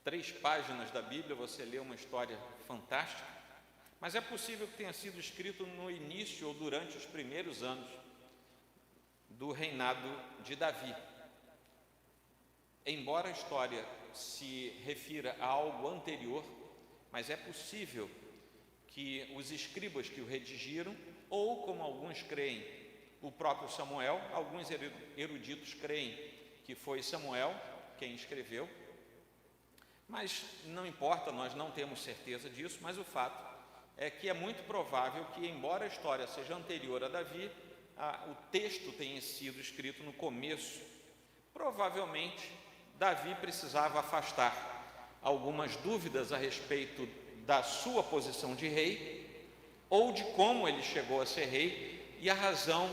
3 páginas da Bíblia, você lê uma história fantástica, mas é possível que tenha sido escrito no início ou durante os primeiros anos do reinado de Davi. Embora a história se refira a algo anterior, mas é possível que os escribas que o redigiram, ou como alguns creem, o próprio Samuel, alguns eruditos creem que foi Samuel quem escreveu, mas não importa, nós não temos certeza disso, mas o fato é que é muito provável que, embora a história seja anterior a Davi, o texto tenha sido escrito no começo. Provavelmente Davi precisava afastar algumas dúvidas a respeito da sua posição de rei, ou de como ele chegou a ser rei, e a razão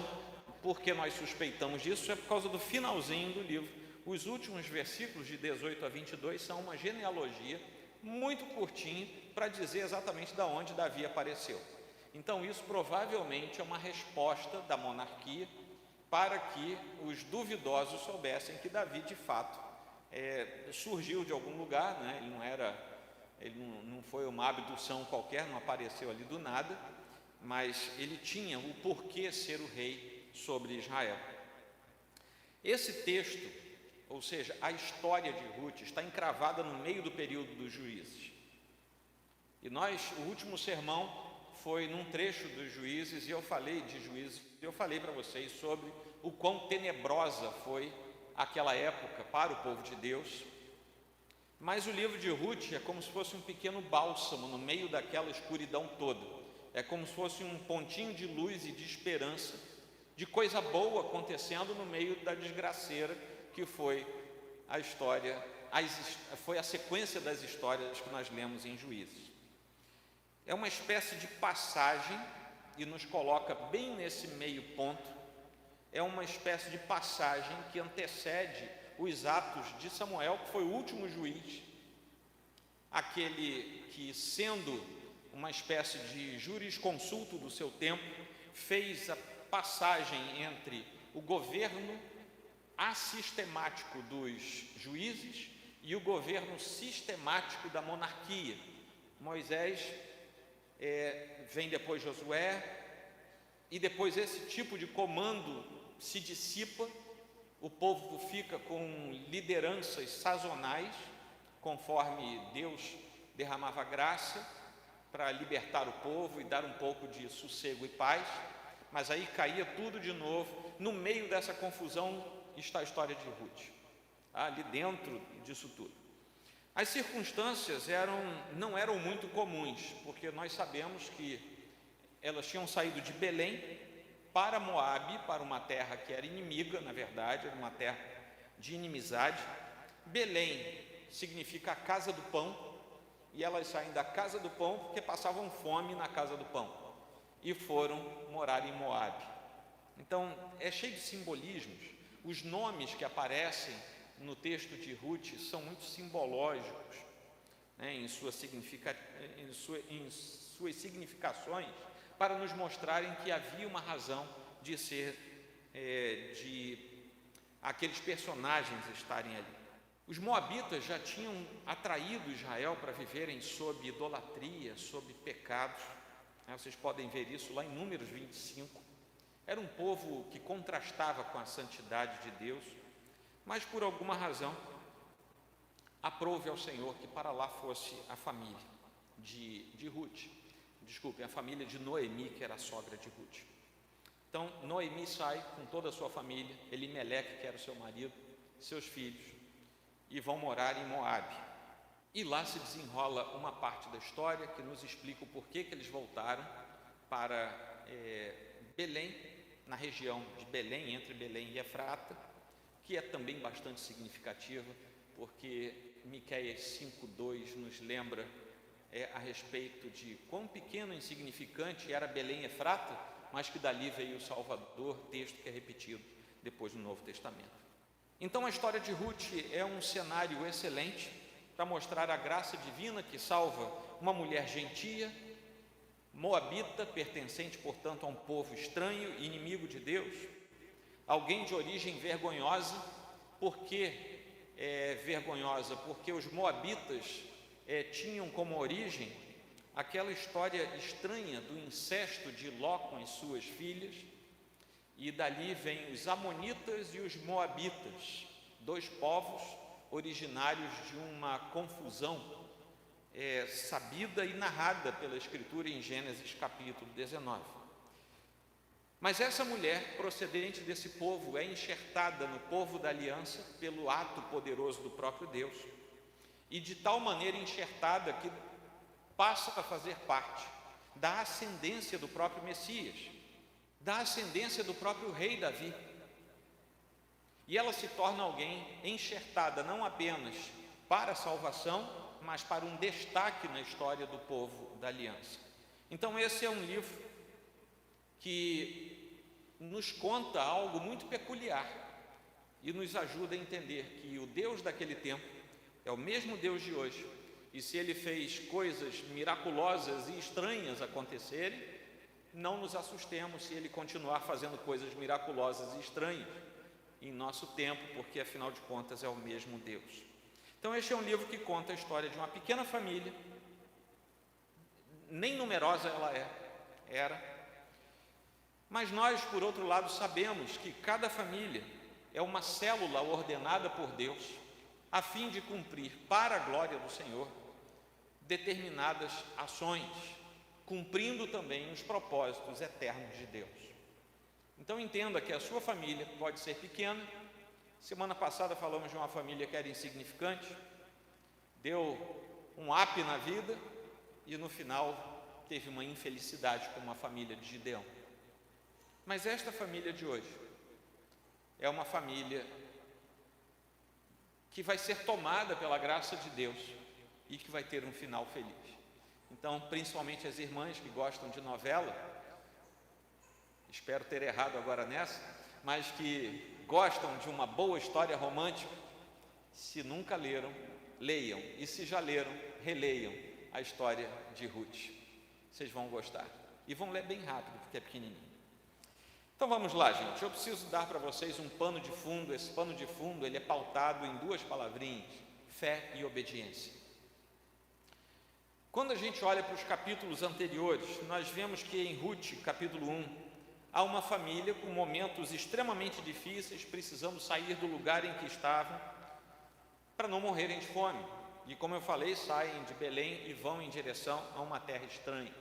por que nós suspeitamos disso é por causa do finalzinho do livro. Os últimos versículos de 18 a 22 são uma genealogia muito curtinha para dizer exatamente de onde Davi apareceu. Então isso provavelmente é uma resposta da monarquia para que os duvidosos soubessem que Davi de fato surgiu de algum lugar, né? Ele não foi uma abdução qualquer, não apareceu ali do nada, mas ele tinha o porquê ser o rei sobre Israel. Esse texto, ou seja, a história de Ruth, está encravada no meio do período dos Juízes. E o último sermão foi num trecho dos Juízes, e eu falei de Juízes, eu falei para vocês sobre o quão tenebrosa foi aquela época para o povo de Deus. Mas o livro de Ruth é como se fosse um pequeno bálsamo no meio daquela escuridão toda. É como se fosse um pontinho de luz e de esperança, de coisa boa acontecendo no meio da desgraceira que foi a história, foi a sequência das histórias que nós lemos em Juízes. É uma espécie de passagem e nos coloca bem nesse meio ponto. É uma espécie de passagem que antecede os atos de Samuel, que foi o último juiz, aquele que, sendo uma espécie de jurisconsulto do seu tempo, fez a passagem entre o governo assistemático dos juízes e o governo sistemático da monarquia. Moisés vem depois Josué, e depois esse tipo de comando se dissipa, o povo fica com lideranças sazonais, conforme Deus derramava graça para libertar o povo e dar um pouco de sossego e paz, mas aí caía tudo de novo. No meio dessa confusão está a história de Ruth, ali dentro disso tudo. As circunstâncias não eram muito comuns, porque nós sabemos que elas tinham saído de Belém para Moabe, para uma terra que era inimiga, na verdade, era uma terra de inimizade. Belém significa a casa do pão, e elas saem da casa do pão porque passavam fome na casa do pão, e foram morar em Moabe. Então, é cheio de simbolismos. Os nomes que aparecem no texto de Ruth são muito simbológicos, né, em suas significações, para nos mostrarem que havia uma razão de ser, de aqueles personagens estarem ali. Os moabitas já tinham atraído Israel para viverem sob idolatria, sob pecados, né? Vocês podem ver isso lá em Números 25. Era um povo que contrastava com a santidade de Deus, mas por alguma razão aprouve ao Senhor que para lá fosse a família de Ruth, a família de Noemi, que era a sogra de Ruth. Então Noemi sai com toda a sua família, Elimeleque, que era o seu marido, seus filhos, e vão morar em Moabe. E lá se desenrola uma parte da história que nos explica o porquê que eles voltaram para Belém, na região de Belém, entre Belém e Efrata, que é também bastante significativa, porque Miqueias 5:2 nos lembra a respeito de quão pequeno e insignificante era Belém e Efrata, mas que dali veio o Salvador, texto que é repetido depois no Novo Testamento. Então a história de Ruth é um cenário excelente para mostrar a graça divina que salva uma mulher gentia, moabita, pertencente, portanto, a um povo estranho e inimigo de Deus, alguém de origem vergonhosa, porque vergonhosa, porque os moabitas tinham como origem aquela história estranha do incesto de Ló com as suas filhas, e dali vêm os amonitas e os moabitas, dois povos originários de uma confusão sabida e narrada pela Escritura em Gênesis capítulo 19. Mas essa mulher, procedente desse povo, é enxertada no povo da aliança pelo ato poderoso do próprio Deus, e de tal maneira enxertada que passa a fazer parte da ascendência do próprio Messias, da ascendência do próprio rei Davi. E ela se torna alguém enxertada não apenas para a salvação, mas para um destaque na história do povo da aliança. Então esse é um livro que nos conta algo muito peculiar e nos ajuda a entender que o Deus daquele tempo é o mesmo Deus de hoje, e se Ele fez coisas miraculosas e estranhas acontecerem, não nos assustemos se Ele continuar fazendo coisas miraculosas e estranhas em nosso tempo, porque afinal de contas é o mesmo Deus. Então este é um livro que conta a história de uma pequena família, nem numerosa ela era, mas nós, por outro lado, sabemos que cada família é uma célula ordenada por Deus a fim de cumprir para a glória do Senhor determinadas ações, cumprindo também os propósitos eternos de Deus. Então entenda que a sua família pode ser pequena. Semana passada falamos de uma família que era insignificante, deu um up na vida e no final teve uma infelicidade como a família de Gideão. Mas esta família de hoje é uma família que vai ser tomada pela graça de Deus e que vai ter um final feliz. Então, principalmente as irmãs que gostam de novela, espero ter errado agora nessa, mas que gostam de uma boa história romântica, se nunca leram, leiam, e se já leram, releiam a história de Ruth. Vocês vão gostar, e vão ler bem rápido, porque é pequenininho. Então vamos lá, gente, eu preciso dar para vocês um pano de fundo. Esse pano de fundo, ele é pautado em duas palavrinhas: fé e obediência. Quando a gente olha para os capítulos anteriores, nós vemos que em Ruth, capítulo 1, há uma família com momentos extremamente difíceis, precisando sair do lugar em que estavam para não morrerem de fome. E como eu falei, saem de Belém e vão em direção a uma terra estranha,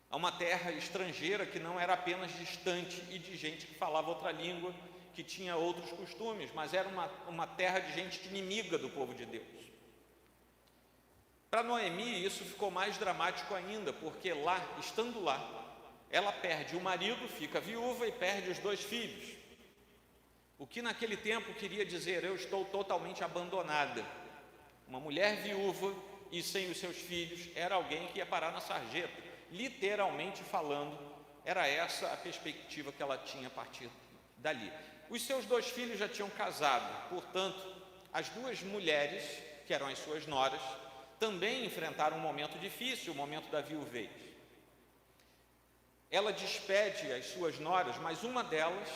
a uma terra estrangeira que não era apenas distante e de gente que falava outra língua, que tinha outros costumes, mas era uma terra de gente inimiga do povo de Deus. Para Noemi isso ficou mais dramático ainda, porque lá, estando lá, ela perde o marido, fica viúva e perde os 2 filhos. O que naquele tempo queria dizer: eu estou totalmente abandonada. Uma mulher viúva e sem os seus filhos era alguém que ia parar na sarjeta. Literalmente falando, era essa a perspectiva que ela tinha a partir dali. Os seus 2 filhos já tinham casado, portanto, as 2 mulheres, que eram as suas noras, também enfrentaram um momento difícil, o momento da viuvez. Ela despede as suas noras, mas uma delas,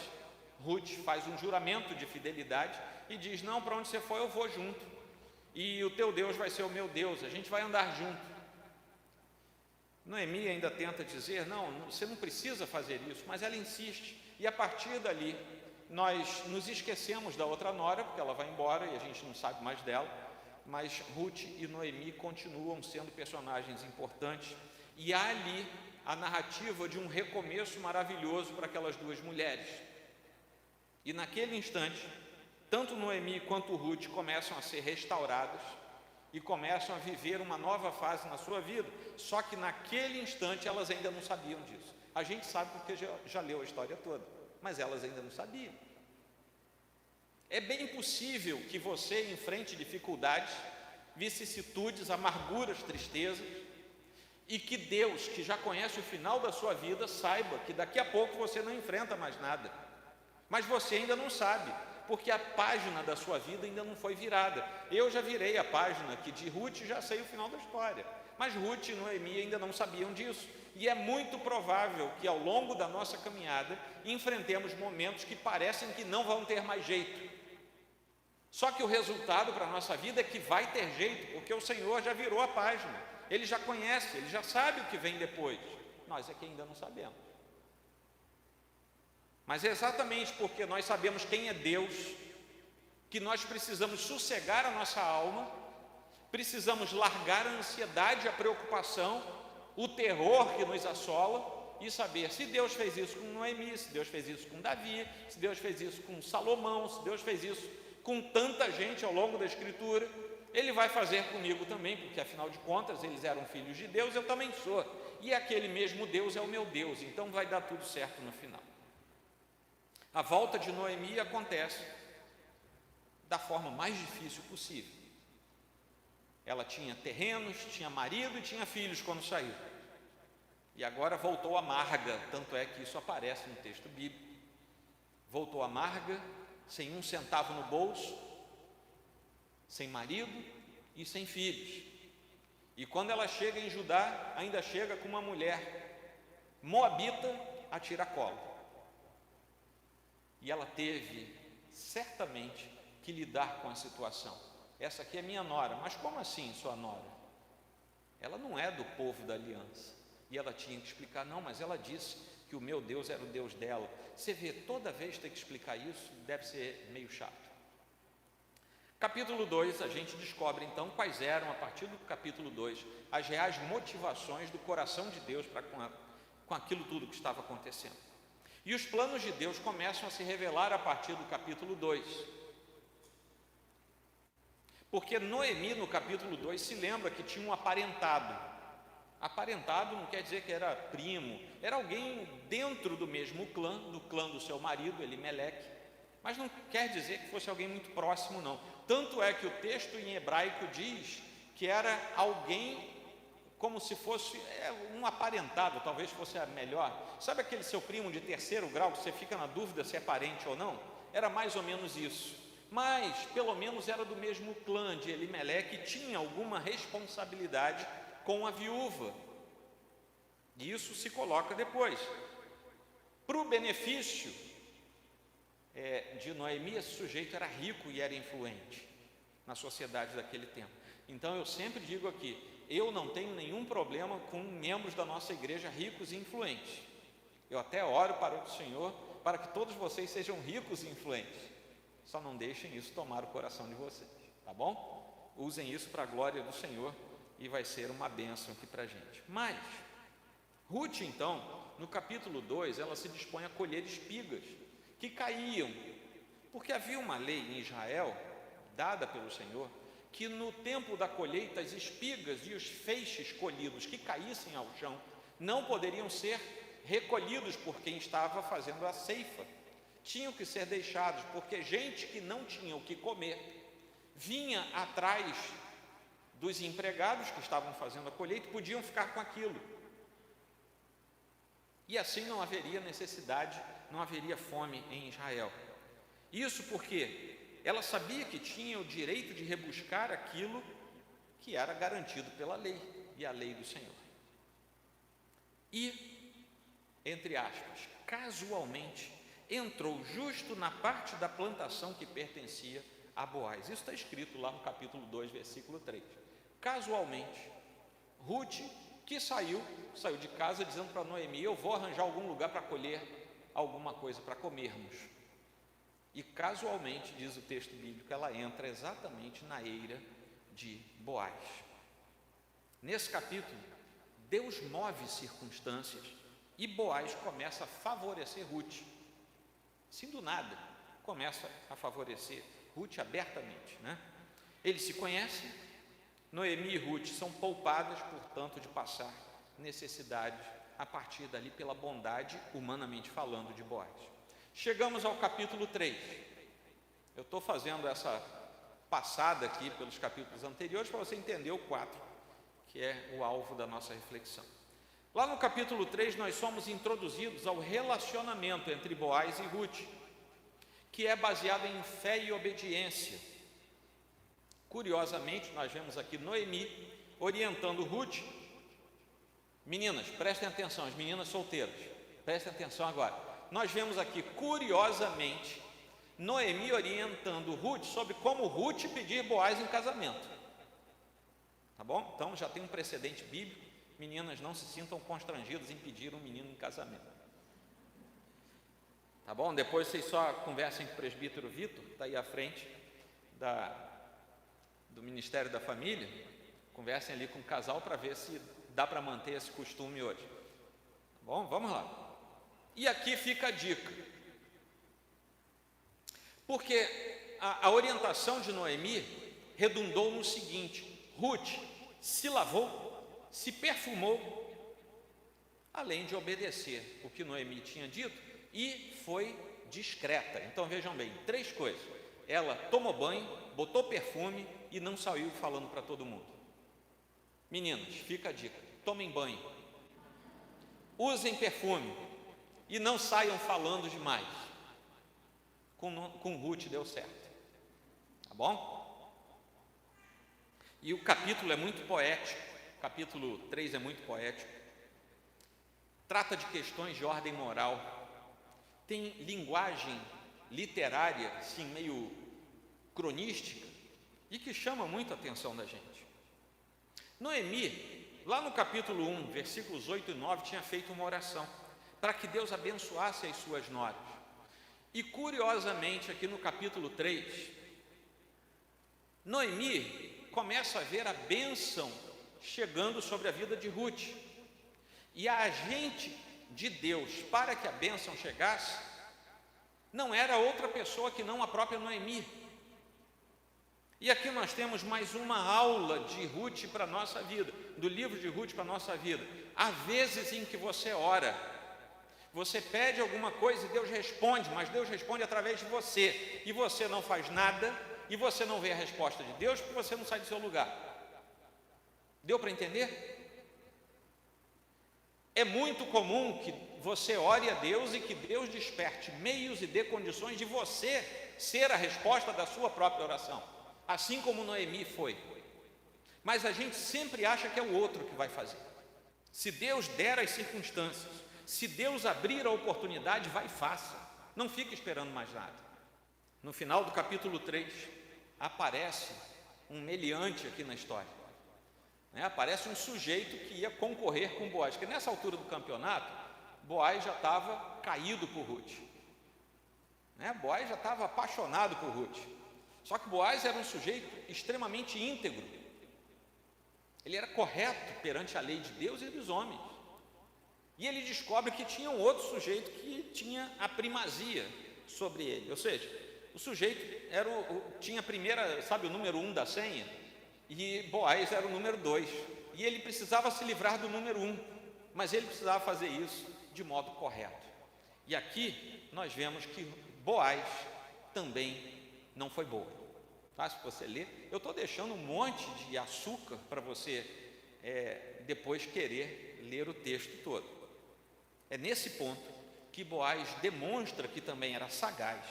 Ruth, faz um juramento de fidelidade e diz: não, para onde você for eu vou junto, e o teu Deus vai ser o meu Deus, a gente vai andar junto. Noemi ainda tenta dizer: não, você não precisa fazer isso, mas ela insiste, e a partir dali nós nos esquecemos da outra nora, porque ela vai embora e a gente não sabe mais dela, mas Ruth e Noemi continuam sendo personagens importantes, e há ali a narrativa de um recomeço maravilhoso para aquelas 2 mulheres. E naquele instante, tanto Noemi quanto Ruth começam a ser restauradas e começam a viver uma nova fase na sua vida, só que naquele instante elas ainda não sabiam disso. A gente sabe porque já leu a história toda, mas elas ainda não sabiam. É bem possível que você enfrente dificuldades, vicissitudes, amarguras, tristezas, e que Deus, que já conhece o final da sua vida, saiba que daqui a pouco você não enfrenta mais nada, mas você ainda não sabe, porque a página da sua vida ainda não foi virada. Eu já virei a página, que de Ruth já sei o final da história, mas Ruth e Noemi ainda não sabiam disso, e é muito provável que ao longo da nossa caminhada enfrentemos momentos que parecem que não vão ter mais jeito. Só que o resultado para a nossa vida é que vai ter jeito, porque o Senhor já virou a página, Ele já conhece, Ele já sabe o que vem depois. Nós é que ainda não sabemos. Mas é exatamente porque nós sabemos quem é Deus, que nós precisamos sossegar a nossa alma, precisamos largar a ansiedade, a preocupação, o terror que nos assola, e saber se Deus fez isso com Noemi, se Deus fez isso com Davi, se Deus fez isso com Salomão, se Deus fez isso com tanta gente ao longo da Escritura, Ele vai fazer comigo também, porque afinal de contas eles eram filhos de Deus, eu também sou, e aquele mesmo Deus é o meu Deus, então vai dar tudo certo no final. A volta de Noemi acontece da forma mais difícil possível. Ela tinha terrenos, tinha marido e tinha filhos quando saiu. E agora voltou amarga, tanto é que isso aparece no texto bíblico. Voltou amarga, sem um centavo no bolso, sem marido e sem filhos. E quando ela chega em Judá, ainda chega com uma mulher moabita a tiracolo. E ela teve, certamente, que lidar com a situação. Essa aqui é minha nora. Mas como assim, sua nora? Ela não é do povo da aliança. E ela tinha que explicar, não, mas ela disse que o meu Deus era o Deus dela. Você vê, toda vez ter que explicar isso, deve ser meio chato. Capítulo 2, a gente descobre então quais eram, a partir do capítulo 2, as reais motivações do coração de Deus para com aquilo tudo que estava acontecendo. E os planos de Deus começam a se revelar a partir do capítulo 2. Porque Noemi, no capítulo 2, se lembra que tinha um aparentado. Aparentado não quer dizer que era primo, era alguém dentro do mesmo clã, do clã do seu marido, Elimeleque, mas não quer dizer que fosse alguém muito próximo, não. Tanto é que o texto em hebraico diz que era alguém como se fosse um aparentado, talvez fosse a melhor. Sabe aquele seu primo de terceiro grau que você fica na dúvida se é parente ou não? Era mais ou menos isso. Mas, pelo menos, era do mesmo clã de Elimeleque e tinha alguma responsabilidade com a viúva. E isso se coloca depois. Para o benefício de Noemi, esse sujeito era rico e era influente na sociedade daquele tempo. Então eu sempre digo aqui, eu não tenho nenhum problema com membros da nossa igreja ricos e influentes. Eu até oro para o Senhor, para que todos vocês sejam ricos e influentes. Só não deixem isso tomar o coração de vocês, tá bom? Usem isso para a glória do Senhor e vai ser uma bênção aqui para a gente. Mas, Ruth então, no capítulo 2, ela se dispõe a colher espigas que caíam, porque havia uma lei em Israel, dada pelo Senhor, que no tempo da colheita as espigas e os feixes colhidos que caíssem ao chão não poderiam ser recolhidos por quem estava fazendo a ceifa, tinham que ser deixados, porque gente que não tinha o que comer vinha atrás dos empregados que estavam fazendo a colheita, podiam ficar com aquilo, e assim não haveria necessidade, não haveria fome em Israel. Isso porque ela sabia que tinha o direito de rebuscar aquilo que era garantido pela lei, e a lei do Senhor. E, entre aspas, casualmente, entrou justo na parte da plantação que pertencia a Boaz. Isso está escrito lá no capítulo 2, versículo 3. Casualmente, Ruth, que saiu de casa dizendo para Noemi, eu vou arranjar algum lugar para colher alguma coisa para comermos. E casualmente, diz o texto bíblico, ela entra exatamente na eira de Boaz. Nesse capítulo, Deus move circunstâncias e Boaz começa a favorecer Ruth. Assim do nada, começa a favorecer Ruth abertamente, né? Eles se conhecem, Noemi e Ruth são poupadas, portanto, de passar necessidades a partir dali pela bondade, humanamente falando, de Boaz. Chegamos ao capítulo 3. Eu estou fazendo essa passada aqui pelos capítulos anteriores para você entender o 4, que é o alvo da nossa reflexão. Lá no capítulo 3 nós somos introduzidos ao relacionamento entre Boaz e Ruth, que é baseado em fé e obediência. Curiosamente, nós vemos aqui Noemi orientando Ruth. Meninas, prestem atenção, as meninas solteiras, prestem atenção agora. Nós vemos aqui, curiosamente, Noemi orientando Ruth sobre como Ruth pedir Boaz em casamento. Tá bom? Então já tem um precedente bíblico. Meninas, não se sintam constrangidas em pedir um menino em casamento. Tá bom? Depois vocês só conversem com o presbítero Vitor, está aí à frente do Ministério da Família. Conversem ali com o casal para ver se dá para manter esse costume hoje. Tá bom? Vamos lá. E aqui fica a dica. Porque a orientação de Noemi redundou no seguinte: Ruth se lavou, se perfumou, além de obedecer o que Noemi tinha dito, e foi discreta. Então vejam bem, 3 coisas: ela tomou banho, botou perfume e não saiu falando para todo mundo. Meninas, fica a dica: tomem banho, usem perfume e não saiam falando demais. Com Ruth deu certo, tá bom? E o capítulo é muito poético, o capítulo 3 é muito poético, trata de questões de ordem moral, tem linguagem literária, assim, meio cronística, e que chama muito a atenção da gente. Noemi, lá no capítulo 1, versículos 8 e 9, tinha feito uma oração para que Deus abençoasse as suas noras. E curiosamente, aqui no capítulo 3, Noemi começa a ver a bênção chegando sobre a vida de Ruth. E a agente de Deus para que a bênção chegasse não era outra pessoa que não a própria Noemi. E aqui nós temos mais uma aula de Ruth para a nossa vida, do livro de Ruth para a nossa vida. Há vezes em que você ora, você pede alguma coisa e Deus responde, mas Deus responde através de você, e você não faz nada, e você não vê a resposta de Deus, porque você não sai do seu lugar. Deu para entender? É muito comum que você ore a Deus e que Deus desperte meios e dê condições de você ser a resposta da sua própria oração, assim como Noemi foi. Mas a gente sempre acha que é o outro que vai fazer. Se Deus der as circunstâncias, se Deus abrir a oportunidade, vai e faça. Não fique esperando mais nada. No final do capítulo 3, aparece um meliante aqui na história. Aparece um sujeito que ia concorrer com Boaz, porque nessa altura do campeonato, Boaz já estava caído por Ruth. Boaz já estava apaixonado por Ruth. Só que Boaz era um sujeito extremamente íntegro. Ele era correto perante a lei de Deus e dos homens. E ele descobre que tinha um outro sujeito que tinha a primazia sobre ele. Ou seja, o sujeito tinha a primeira, sabe, o número 1 da senha, e Boaz era o número 2. E ele precisava se livrar do número 1, mas ele precisava fazer isso de modo correto. E aqui nós vemos que Boaz também não foi boa. Tá? Se você ler, eu estou deixando um monte de açúcar para você depois querer ler o texto todo. É nesse ponto que Boaz demonstra que também era sagaz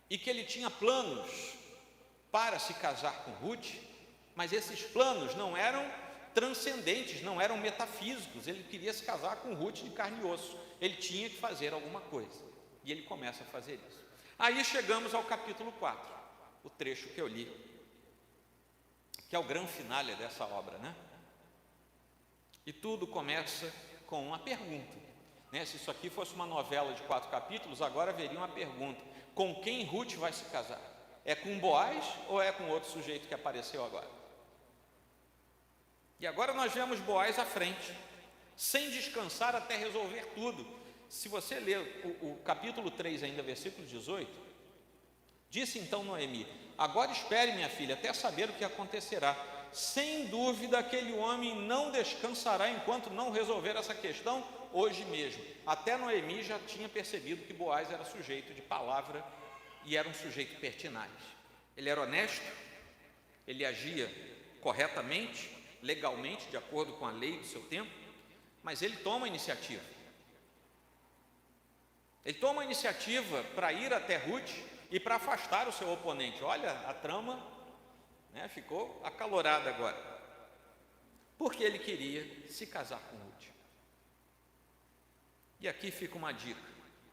e que ele tinha planos para se casar com Ruth, mas esses planos não eram transcendentes, não eram metafísicos. Ele queria se casar com Ruth de carne e osso, ele tinha que fazer alguma coisa, e ele começa a fazer isso. Aí chegamos ao capítulo 4, o trecho que eu li, que é o grande finale dessa obra, né? E tudo começa com uma pergunta. Se isso aqui fosse uma novela de 4 capítulos, agora haveria uma pergunta: com quem Ruth vai se casar? É com Boaz ou é com outro sujeito que apareceu agora? E agora nós vemos Boaz à frente, sem descansar até resolver tudo. Se você ler o capítulo 3 ainda, versículo 18, disse então Noemi: agora espere, minha filha, até saber o que acontecerá. Sem dúvida aquele homem não descansará enquanto não resolver essa questão hoje mesmo. Até Noemi já tinha percebido que Boaz era sujeito de palavra e era um sujeito pertinaz. Ele era honesto, ele agia corretamente, legalmente, de acordo com a lei do seu tempo, mas ele toma a iniciativa. Ele toma a iniciativa para ir até Ruth e para afastar o seu oponente. Olha, a trama ficou acalorada agora, porque ele queria se casar com Ruth. E aqui fica uma dica: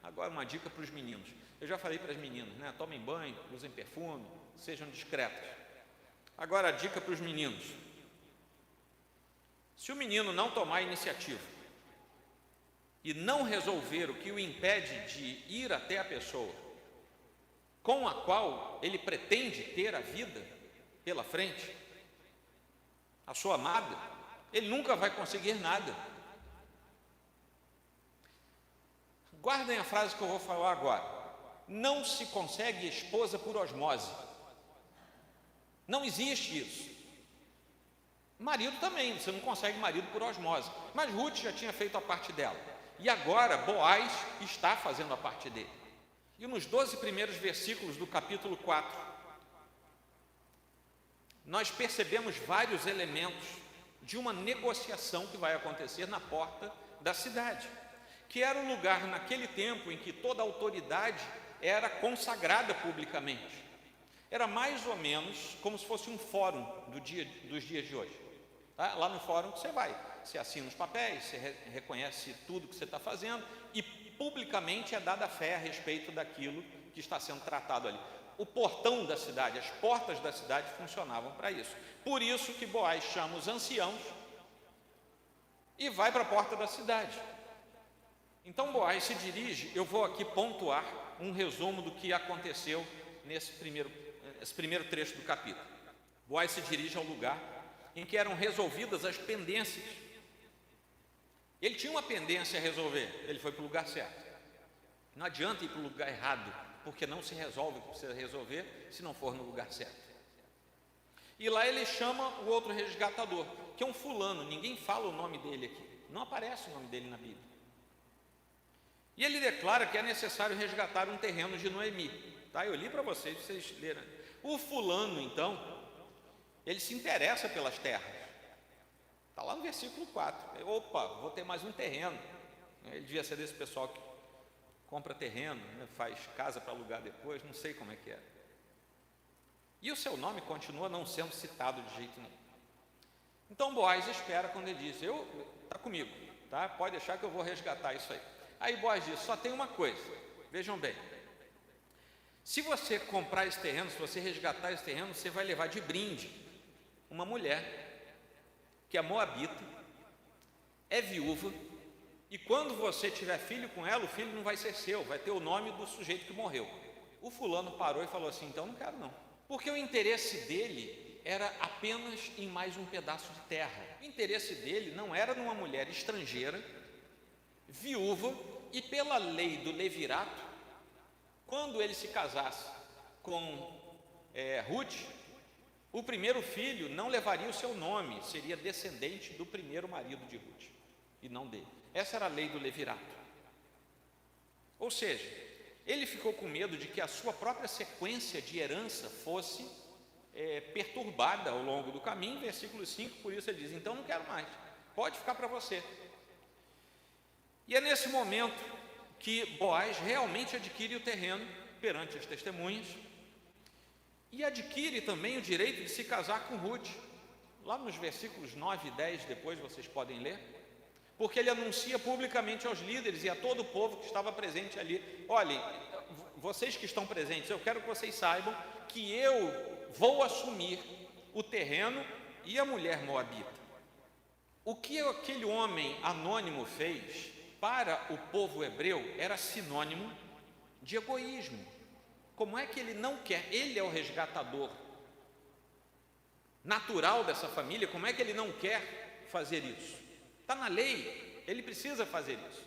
Agora uma dica para os meninos. Eu já falei para as meninas, né? Tomem banho, usem perfume, sejam discretos. Agora a dica para os meninos. Se o menino não tomar a iniciativa e não resolver o que o impede de ir até a pessoa com a qual ele pretende ter a vida pela frente, a sua amada, ele nunca vai conseguir nada. Guardem a frase que eu vou falar agora. Não se consegue esposa por osmose. Não existe isso. Marido também, você não consegue marido por osmose. Mas Ruth já tinha feito a parte dela. E agora Boaz está fazendo a parte dele. E nos 12 primeiros versículos do capítulo 4, nós percebemos vários elementos de uma negociação que vai acontecer na porta da cidade, que era um lugar naquele tempo em que toda a autoridade era consagrada publicamente. Era mais ou menos como se fosse um fórum dos dias de hoje. Tá? Lá no fórum você assina os papéis, você reconhece tudo que você está fazendo e publicamente é dada fé a respeito daquilo que está sendo tratado ali. O portão da cidade, as portas da cidade funcionavam para isso. Por isso que Boaz chama os anciãos e vai para a porta da cidade. Então Boaz se dirige, eu vou aqui pontuar um resumo do que aconteceu nesse primeiro trecho do capítulo. Boaz se dirige ao lugar em que eram resolvidas as pendências. Ele tinha uma pendência a resolver, ele foi para o lugar certo. Não adianta ir para o lugar errado, porque não se resolve o que precisa resolver se não for no lugar certo. E lá ele chama o outro resgatador, que é um fulano, ninguém fala o nome dele aqui, não aparece o nome dele na Bíblia. E ele declara que é necessário resgatar um terreno de Noemi. Tá? Eu li para vocês lerem. O fulano, então, ele se interessa pelas terras. Está lá no versículo 4. Opa, vou ter mais um terreno. Ele devia ser desse pessoal que compra terreno, né, faz casa para alugar depois, não sei como é que é. E o seu nome continua não sendo citado de jeito nenhum. Então Boaz espera quando ele diz, está comigo, tá? Pode deixar que eu vou resgatar isso aí. Aí Boaz diz, só tem uma coisa, vejam bem, se você comprar esse terreno, se você resgatar esse terreno, você vai levar de brinde uma mulher que é moabita, é viúva, e quando você tiver filho com ela, o filho não vai ser seu, vai ter o nome do sujeito que morreu. O fulano parou e falou assim, então não quero não, porque o interesse dele era apenas em mais um pedaço de terra. O interesse dele não era numa mulher estrangeira, viúva, e pela lei do levirato, quando ele se casasse com Ruth, o primeiro filho não levaria o seu nome, seria descendente do primeiro marido de Ruth, e não dele. Essa era a lei do levirato. Ou seja, ele ficou com medo de que a sua própria sequência de herança fosse perturbada ao longo do caminho. Versículo 5, por isso ele diz, então não quero mais, pode ficar para você. E é nesse momento que Boaz realmente adquire o terreno perante as testemunhas e adquire também o direito de se casar com Ruth. Lá nos versículos 9 e 10, depois vocês podem ler, porque ele anuncia publicamente aos líderes e a todo o povo que estava presente ali, olhem, vocês que estão presentes, eu quero que vocês saibam que eu vou assumir o terreno e a mulher moabita. O que aquele homem anônimo fez para o povo hebreu era sinônimo de egoísmo. Como é que ele não quer? Ele é o resgatador natural dessa família, como é que ele não quer fazer isso? Está na lei, ele precisa fazer isso.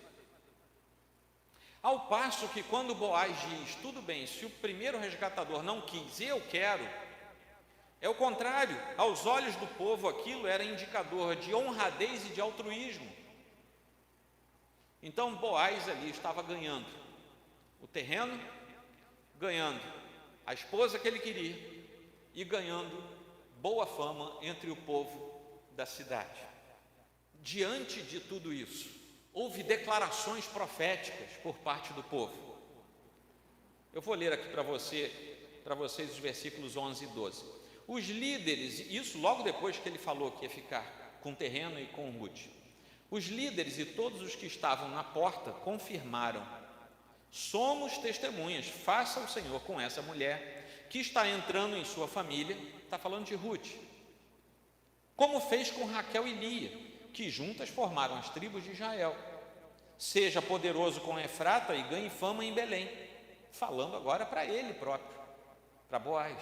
Ao passo que quando Boaz diz, tudo bem, se o primeiro resgatador não quis, eu quero, é o contrário, aos olhos do povo aquilo era indicador de honradez e de altruísmo. Então Boaz ali estava ganhando o terreno, ganhando a esposa que ele queria e ganhando boa fama entre o povo da cidade. Diante de tudo isso, houve declarações proféticas por parte do povo. Eu vou ler aqui para vocês os versículos 11 e 12. Os líderes, isso logo depois que ele falou que ia ficar com terreno e com Ruth, os líderes e todos os que estavam na porta confirmaram: Somos testemunhas, faça o Senhor com essa mulher que está entrando em sua família, está falando de Ruth, como fez com Raquel e Lia, que juntas formaram as tribos de Israel. Seja poderoso com Efrata e ganhe fama em Belém, falando agora para ele próprio, para Boaz.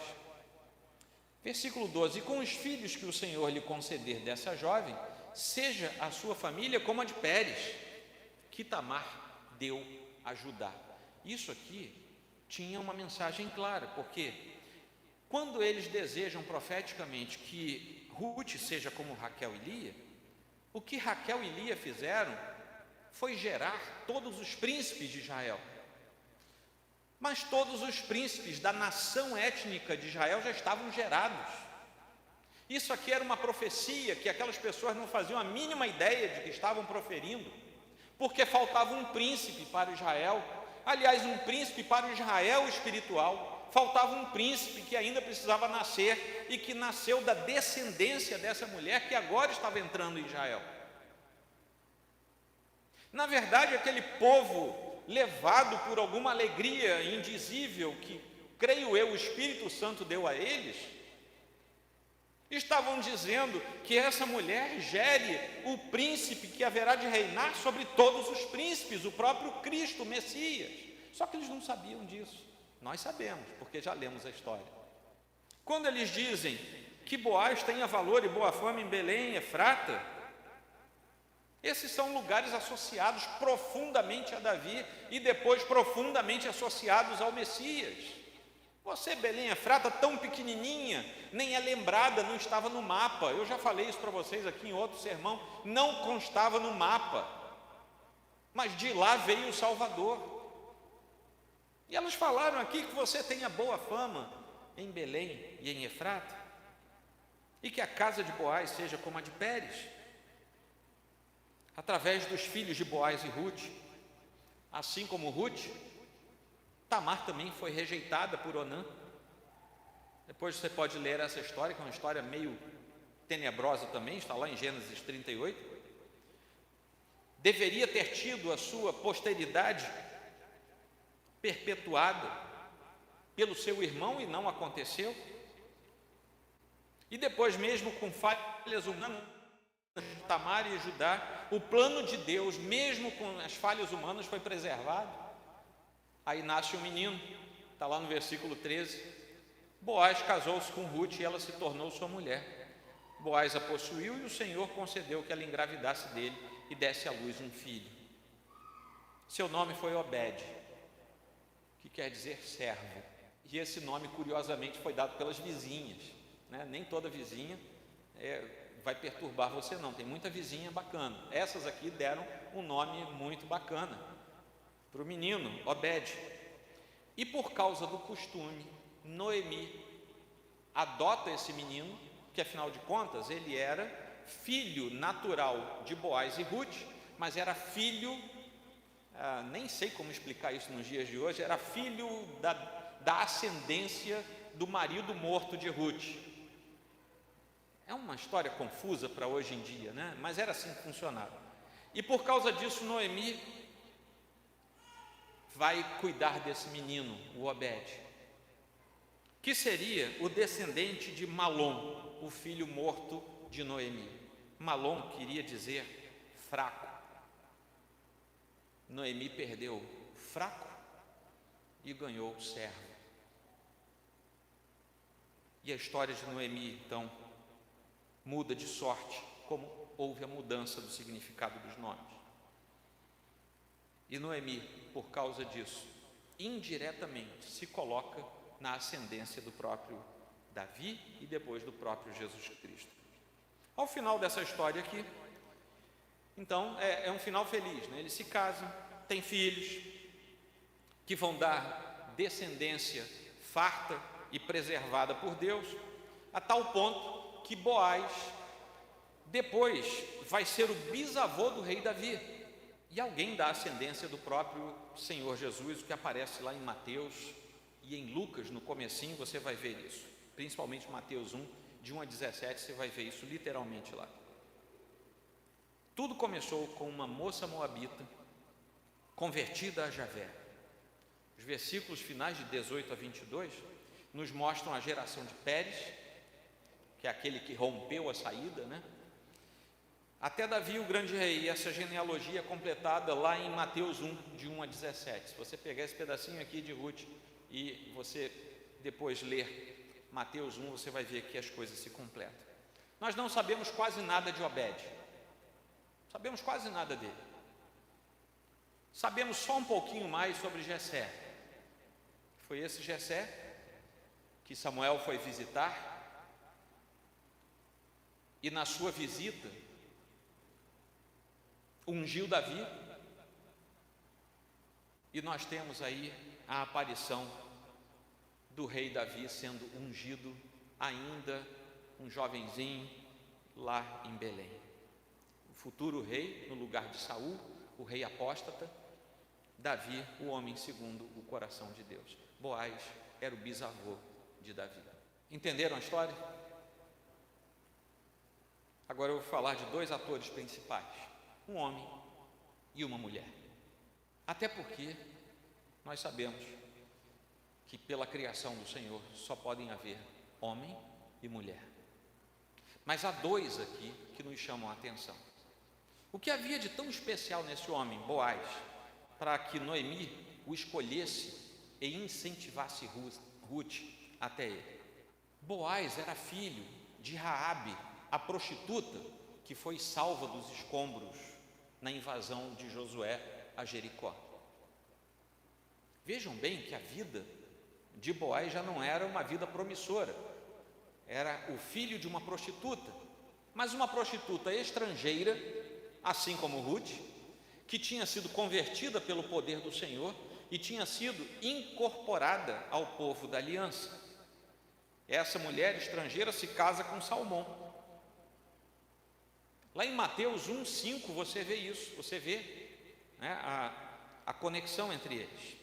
Versículo 12: e com os filhos que o Senhor lhe conceder dessa jovem, seja a sua família como a de Pérez, que Tamar deu a Judá. Isso aqui tinha uma mensagem clara, porque quando eles desejam profeticamente que Ruth seja como Raquel e Lia, o que Raquel e Lia fizeram foi gerar todos os príncipes de Israel. Mas todos os príncipes da nação étnica de Israel já estavam gerados. Isso aqui era uma profecia que aquelas pessoas não faziam a mínima ideia de que estavam proferindo, porque faltava um príncipe para Israel. Aliás, um príncipe para o Israel espiritual. Faltava um príncipe que ainda precisava nascer e que nasceu da descendência dessa mulher que agora estava entrando em Israel. Na verdade, aquele povo levado por alguma alegria indizível que, creio eu, o Espírito Santo deu a eles, estavam dizendo que essa mulher gere o príncipe que haverá de reinar sobre todos os príncipes, o próprio Cristo, o Messias. Só que eles não sabiam disso. Nós sabemos, porque já lemos a história. Quando eles dizem que Boaz tenha valor e boa fama em Belém, Efrata, esses são lugares associados profundamente a Davi e depois profundamente associados ao Messias. Você, Belém Efrata, tão pequenininha, nem é lembrada, não estava no mapa. Eu já falei isso para vocês aqui em outro sermão, não constava no mapa, mas de lá veio o Salvador. E elas falaram aqui que você tenha boa fama em Belém e em Efrata, e que a casa de Boaz seja como a de Pérez. Através dos filhos de Boaz e Ruth, assim como Ruth, Tamar também foi rejeitada por Onã. Depois você pode ler essa história, que é uma história meio tenebrosa também, está lá em Gênesis 38. Deveria ter tido a sua posteridade perpetuada pelo seu irmão e não aconteceu. E depois, mesmo com falhas humanas, Tamar e Judá, o plano de Deus, mesmo com as falhas humanas, foi preservado. Aí nasce um menino, está lá no versículo 13. Boaz casou-se com Ruth e ela se tornou sua mulher. Boaz a possuiu e o Senhor concedeu que ela engravidasse dele e desse à luz um filho. Seu nome foi Obed, que quer dizer servo. E esse nome, curiosamente, foi dado pelas vizinhas, né? Nem toda vizinha vai perturbar você, não. Tem muita vizinha bacana. Essas aqui deram um nome muito bacana para o menino, Obed. E por causa do costume, Noemi adota esse menino, que afinal de contas ele era filho natural de Boaz e Ruth, mas era filho, nem sei como explicar isso nos dias de hoje, era filho da ascendência do marido morto de Ruth. É uma história confusa para hoje em dia, né? Mas era assim que funcionava. E por causa disso, Noemi vai cuidar desse menino, o Obed, que seria o descendente de Malom, o filho morto de Noemi. Malom queria dizer fraco. Noemi perdeu fraco e ganhou servo. E a história de Noemi, então, muda de sorte, como houve a mudança do significado dos nomes. E Noemi, por causa disso, indiretamente se coloca na ascendência do próprio Davi e depois do próprio Jesus Cristo. Ao final dessa história aqui, então, é um final feliz, né? Eles se casam, têm filhos, que vão dar descendência farta e preservada por Deus, a tal ponto que Boaz depois vai ser o bisavô do rei Davi, e alguém da ascendência do próprio Senhor Jesus, o que aparece lá em Mateus e em Lucas, no comecinho, você vai ver isso, principalmente Mateus 1, de 1 a 17, você vai ver isso literalmente lá. Tudo começou com uma moça moabita, convertida a Javé, Os versículos finais de 18 a 22 nos mostram a geração de Pérez, que é aquele que rompeu a saída, né? Até Davi, o grande rei, e essa genealogia é completada lá em Mateus 1, de 1 a 17. Se você pegar esse pedacinho aqui de Ruth e você depois ler Mateus 1, você vai ver que as coisas se completam. Nós não sabemos quase nada de Obed, sabemos quase nada dele. Sabemos só um pouquinho mais sobre Jessé. Foi esse Jessé que Samuel foi visitar, e na sua visita ungiu Davi, e nós temos aí a aparição do rei Davi sendo ungido ainda um jovenzinho lá em Belém. O futuro rei no lugar de Saul, o rei apóstata. Davi, o homem segundo o coração de Deus. Boaz era o bisavô de Davi. Entenderam a história? Agora eu vou falar de dois atores principais, um homem e uma mulher. Até porque nós sabemos que pela criação do Senhor só podem haver homem e mulher. Mas há dois aqui que nos chamam a atenção. O que havia de tão especial nesse homem, Boaz, para que Noemi o escolhesse e incentivasse Ruth até ele? Boaz era filho de Raabe, a prostituta que foi salva dos escombros na invasão de Josué a Jericó. Vejam bem que a vida de Boaz já não era uma vida promissora. Era o filho de uma prostituta, mas uma prostituta estrangeira, assim como Ruth, que tinha sido convertida pelo poder do Senhor e tinha sido incorporada ao povo da aliança. Essa mulher estrangeira se casa com Salmão. Lá em Mateus 1:5 você vê isso, você vê, né, a conexão entre eles.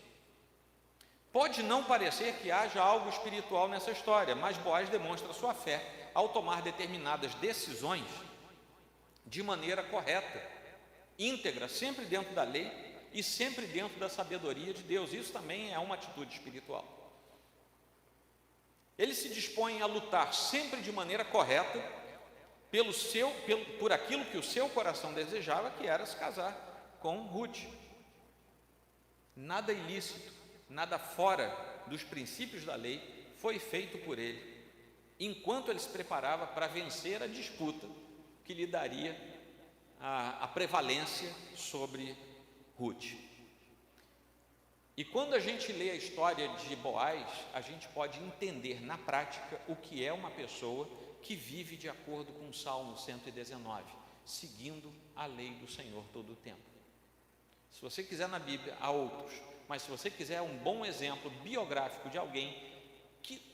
Pode não parecer que haja algo espiritual nessa história, mas Boaz demonstra sua fé ao tomar determinadas decisões de maneira correta, íntegra, sempre dentro da lei e sempre dentro da sabedoria de Deus. Isso também é uma atitude espiritual. Ele se dispõe a lutar sempre de maneira correta por aquilo que o seu coração desejava, que era se casar com Ruth. Nada ilícito, nada fora dos princípios da lei foi feito por ele, enquanto ele se preparava para vencer a disputa que lhe daria a prevalência sobre Ruth. E quando a gente lê a história de Boaz, a gente pode entender na prática o que é uma pessoa que vive de acordo com o Salmo 119, seguindo a lei do Senhor todo o tempo. Se você quiser na Bíblia, há outros, mas se você quiser um bom exemplo biográfico de alguém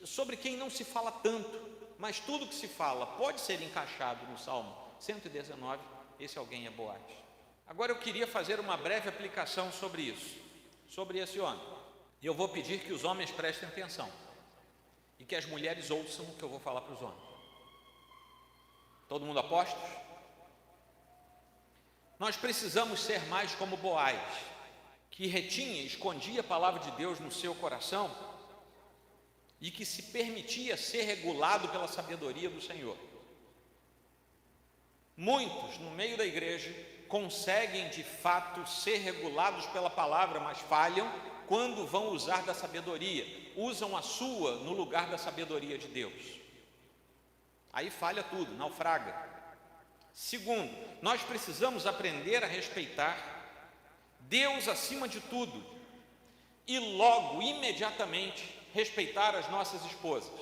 sobre quem não se fala tanto, mas tudo que se fala pode ser encaixado no Salmo 119, esse alguém é Boaz. Agora eu queria fazer uma breve aplicação sobre isso, sobre esse homem. E eu vou pedir que os homens prestem atenção e que as mulheres ouçam o que eu vou falar para os homens. Todo mundo a postos? Nós precisamos ser mais como Boaz, que retinha e escondia a palavra de Deus no seu coração e que se permitia ser regulado pela sabedoria do Senhor. Muitos no meio da igreja conseguem de fato ser regulados pela palavra, mas falham quando vão usar da sabedoria, usam a sua no lugar da sabedoria de Deus. Aí falha tudo, naufraga. Segundo, nós precisamos aprender a respeitar Deus acima de tudo e logo, imediatamente, respeitar as nossas esposas.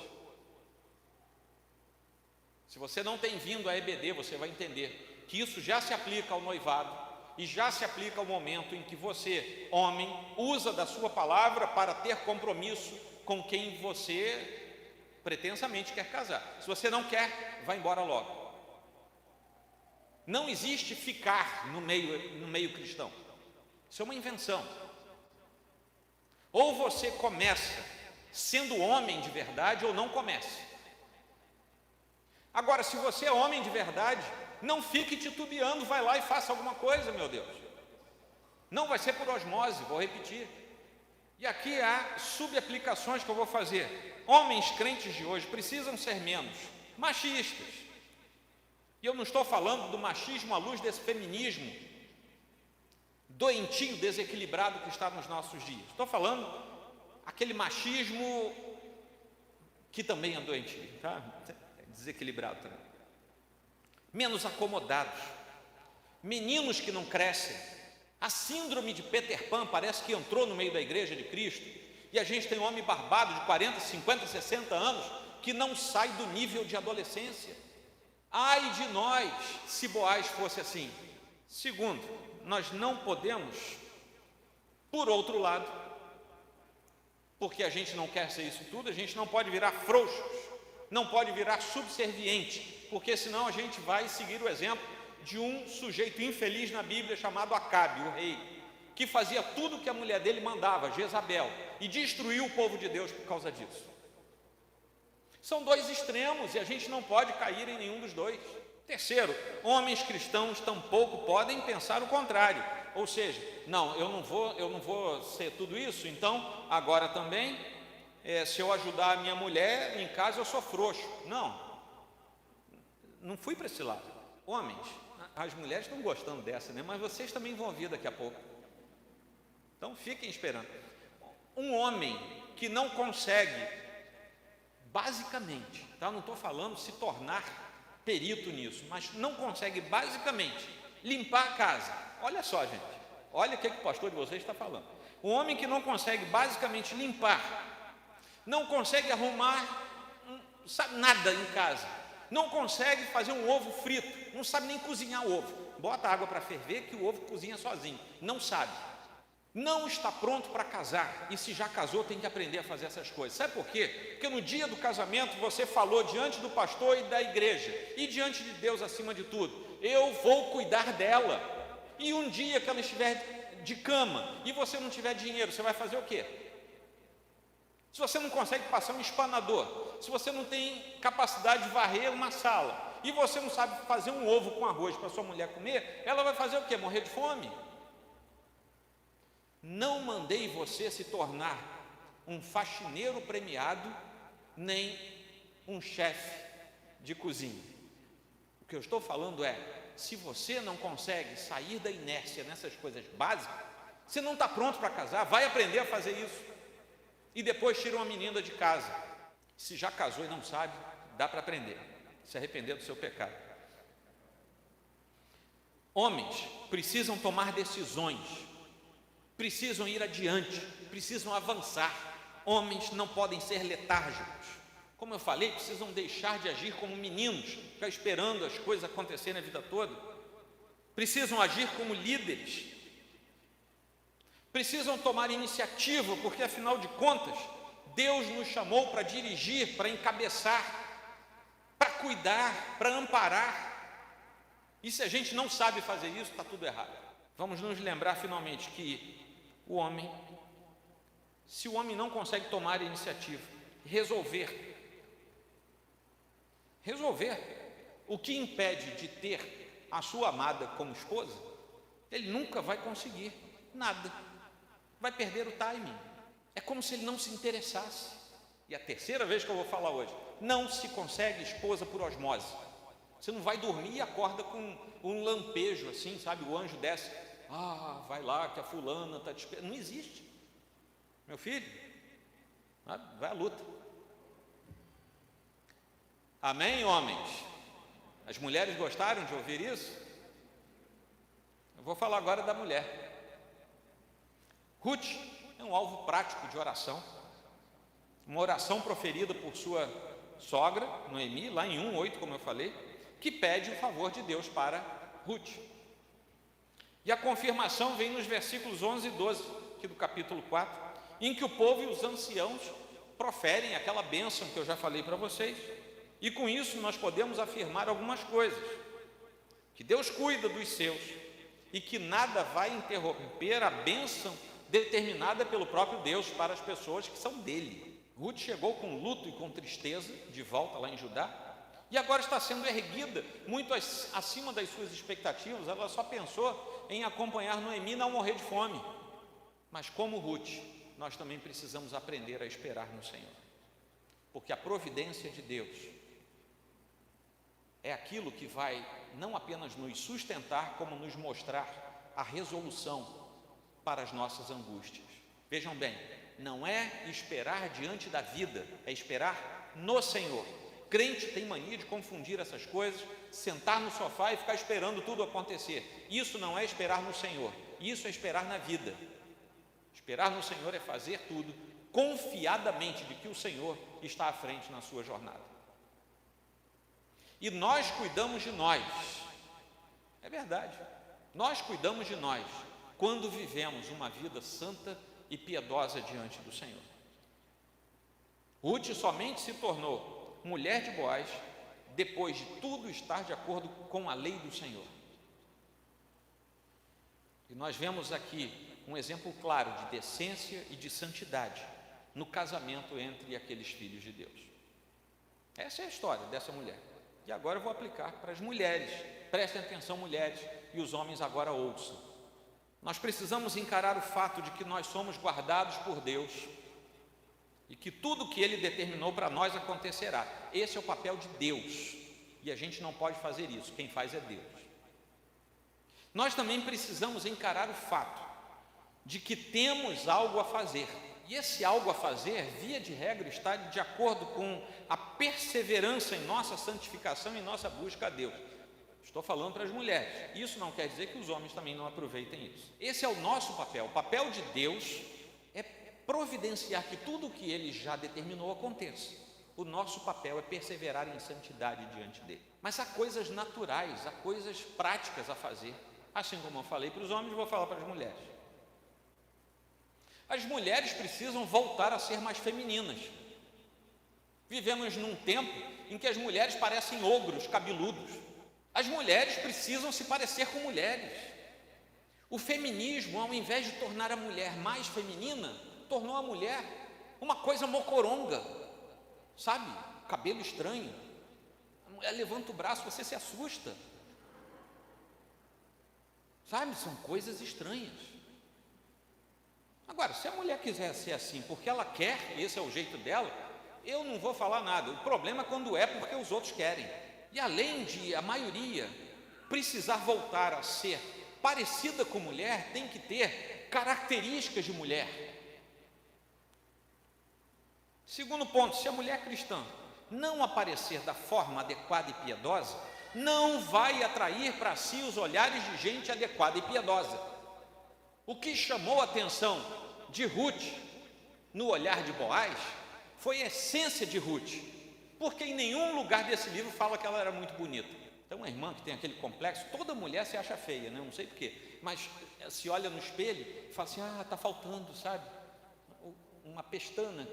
Se você não tem vindo à EBD, você vai entender que isso já se aplica ao noivado e já se aplica ao momento em que você, homem, usa da sua palavra para ter compromisso com quem você pretensamente quer casar. Se você não quer, vá embora logo. Não existe ficar no meio cristão. Isso é uma invenção. Ou você começa sendo homem de verdade ou não comece. Agora, se você é homem de verdade, não fique titubeando, vai lá e faça alguma coisa, meu Deus. Não vai ser por osmose, vou repetir. E aqui há subaplicações que eu vou fazer. Homens crentes de hoje precisam ser menos machistas. E eu não estou falando do machismo à luz desse feminismo doentio, desequilibrado que está nos nossos dias. Estou falando aquele machismo que também é doentio, tá? Desequilibrado também. Menos acomodados, meninos que não crescem. A síndrome de Peter Pan parece que entrou no meio da igreja de Cristo, e a gente tem um homem barbado de 40, 50, 60 anos que não sai do nível de adolescência. Ai de nós se Boaz fosse assim. Segundo, nós não podemos, por outro lado, porque a gente não quer ser isso tudo, a gente não pode virar frouxos, não pode virar subserviente, porque senão a gente vai seguir o exemplo de um sujeito infeliz na Bíblia chamado Acabe, o rei, que fazia tudo o que a mulher dele mandava, Jezabel, e destruiu o povo de Deus por causa disso. São dois extremos e a gente não pode cair em nenhum dos dois. Terceiro, homens cristãos tampouco podem pensar o contrário, ou seja, não, eu não vou ser tudo isso, então agora também, se eu ajudar a minha mulher em casa eu sou frouxo. Não fui para esse lado. Homens, as mulheres estão gostando dessa, né? Mas vocês também vão ouvir daqui a pouco. Então fiquem esperando. Um homem que não consegue, basicamente, tá? Não estou falando se tornar perito nisso, mas não consegue basicamente limpar a casa. Olha só, gente, olha o que o pastor de vocês está falando. Um homem que não consegue basicamente limpar, não consegue arrumar nada em casa, não consegue fazer um ovo frito, não sabe nem cozinhar o ovo, bota água para ferver que o ovo cozinha sozinho, não sabe, não está pronto para casar, e se já casou tem que aprender a fazer essas coisas. Sabe por quê? Porque no dia do casamento você falou diante do pastor e da igreja, e diante de Deus acima de tudo, eu vou cuidar dela, e um dia que ela estiver de cama, e você não tiver dinheiro, você vai fazer o quê? Se você não consegue passar um espanador, se você não tem capacidade de varrer uma sala, e você não sabe fazer um ovo com arroz para sua mulher comer, ela vai fazer o quê? Morrer de fome? Não mandei você se tornar um faxineiro premiado, nem um chefe de cozinha. O que eu estou falando é, se você não consegue sair da inércia nessas coisas básicas, você não está pronto para casar, vai aprender a fazer isso. E depois tira uma menina de casa. Se já casou e não sabe, dá para aprender, se arrepender do seu pecado. Homens precisam tomar decisões, precisam ir adiante, precisam avançar. Homens não podem ser letárgicos. Como eu falei, precisam deixar de agir como meninos, ficar esperando as coisas acontecerem a vida toda. Precisam agir como líderes. Precisam tomar iniciativa, porque afinal de contas, Deus nos chamou para dirigir, para encabeçar, para cuidar, para amparar. E se a gente não sabe fazer isso, está tudo errado. Vamos nos lembrar finalmente que o homem, se o homem não consegue tomar a iniciativa, resolver o que impede de ter a sua amada como esposa, ele nunca vai conseguir nada, vai perder o timing, é como se ele não se interessasse. E a terceira vez que eu vou falar hoje, não se consegue esposa por osmose. Você não vai dormir e acorda com um lampejo assim, sabe, o anjo desce, vai lá que a fulana está te esperando. Não existe, meu filho, vai à luta. Amém, homens? As mulheres gostaram de ouvir isso? Eu vou falar agora da mulher. Ruth é um alvo prático de oração, uma oração proferida por sua sogra, Noemi, lá em 1:8, como eu falei, que pede o favor de Deus para Ruth. E a confirmação vem nos versículos 11 e 12, aqui do capítulo 4, em que o povo e os anciãos proferem aquela bênção que eu já falei para vocês, e com isso nós podemos afirmar algumas coisas, que Deus cuida dos seus, e que nada vai interromper a bênção determinada pelo próprio Deus para as pessoas que são dele. Ruth chegou com luto e com tristeza de volta lá em Judá, e agora está sendo erguida muito acima das suas expectativas. Ela só pensou em acompanhar Noemi não morrer de fome, mas como Ruth, nós também precisamos aprender a esperar no Senhor, porque a providência de Deus é aquilo que vai não apenas nos sustentar, como nos mostrar a resolução para as nossas angústias. Vejam bem, não é esperar diante da vida, é esperar no Senhor. Crente tem mania de confundir essas coisas, sentar no sofá e ficar esperando tudo acontecer. Isso não é esperar no Senhor, isso é esperar na vida. Esperar no Senhor é fazer tudo confiadamente de que o Senhor está à frente na sua jornada. E nós cuidamos de nós, é verdade, nós cuidamos de nós quando vivemos uma vida santa e piedosa diante do Senhor. Ruth somente se tornou mulher de Boaz depois de tudo estar de acordo com a lei do Senhor. E nós vemos aqui um exemplo claro de decência e de santidade no casamento entre aqueles filhos de Deus. Essa é a história dessa mulher. E agora eu vou aplicar para as mulheres. Prestem atenção, mulheres, e os homens agora ouçam. Nós precisamos encarar o fato de que nós somos guardados por Deus e que tudo que Ele determinou para nós acontecerá. Esse é o papel de Deus e a gente não pode fazer isso, quem faz é Deus. Nós também precisamos encarar o fato de que temos algo a fazer, e esse algo a fazer, via de regra, está de acordo com a perseverança em nossa santificação e nossa busca a Deus. Estou falando para as mulheres, isso não quer dizer que os homens também não aproveitem isso. Esse é o nosso papel, o papel de Deus é providenciar que tudo o que Ele já determinou aconteça. O nosso papel é perseverar em santidade diante dEle. Mas há coisas naturais, há coisas práticas a fazer, assim como eu falei para os homens, vou falar para as mulheres. As mulheres precisam voltar a ser mais femininas. Vivemos num tempo em que as mulheres parecem ogros cabeludos. As mulheres precisam se parecer com mulheres. O feminismo, ao invés de tornar a mulher mais feminina, tornou a mulher uma coisa mocoronga, sabe? Cabelo estranho. A mulher levanta o braço, você se assusta. Sabe? São coisas estranhas. Agora, se a mulher quiser ser assim porque ela quer, esse é o jeito dela, eu não vou falar nada. O problema é quando é porque os outros querem. E além de a maioria precisar voltar a ser parecida com mulher, tem que ter características de mulher. Segundo ponto, se a mulher cristã não aparecer da forma adequada e piedosa, não vai atrair para si os olhares de gente adequada e piedosa. O que chamou a atenção de Ruth no olhar de Boaz foi a essência de Ruth, porque em nenhum lugar desse livro fala que ela era muito bonita. Então, uma irmã que tem aquele complexo, toda mulher se acha feia, né? Não sei porquê, mas se olha no espelho e fala assim: está faltando, sabe? Uma pestana.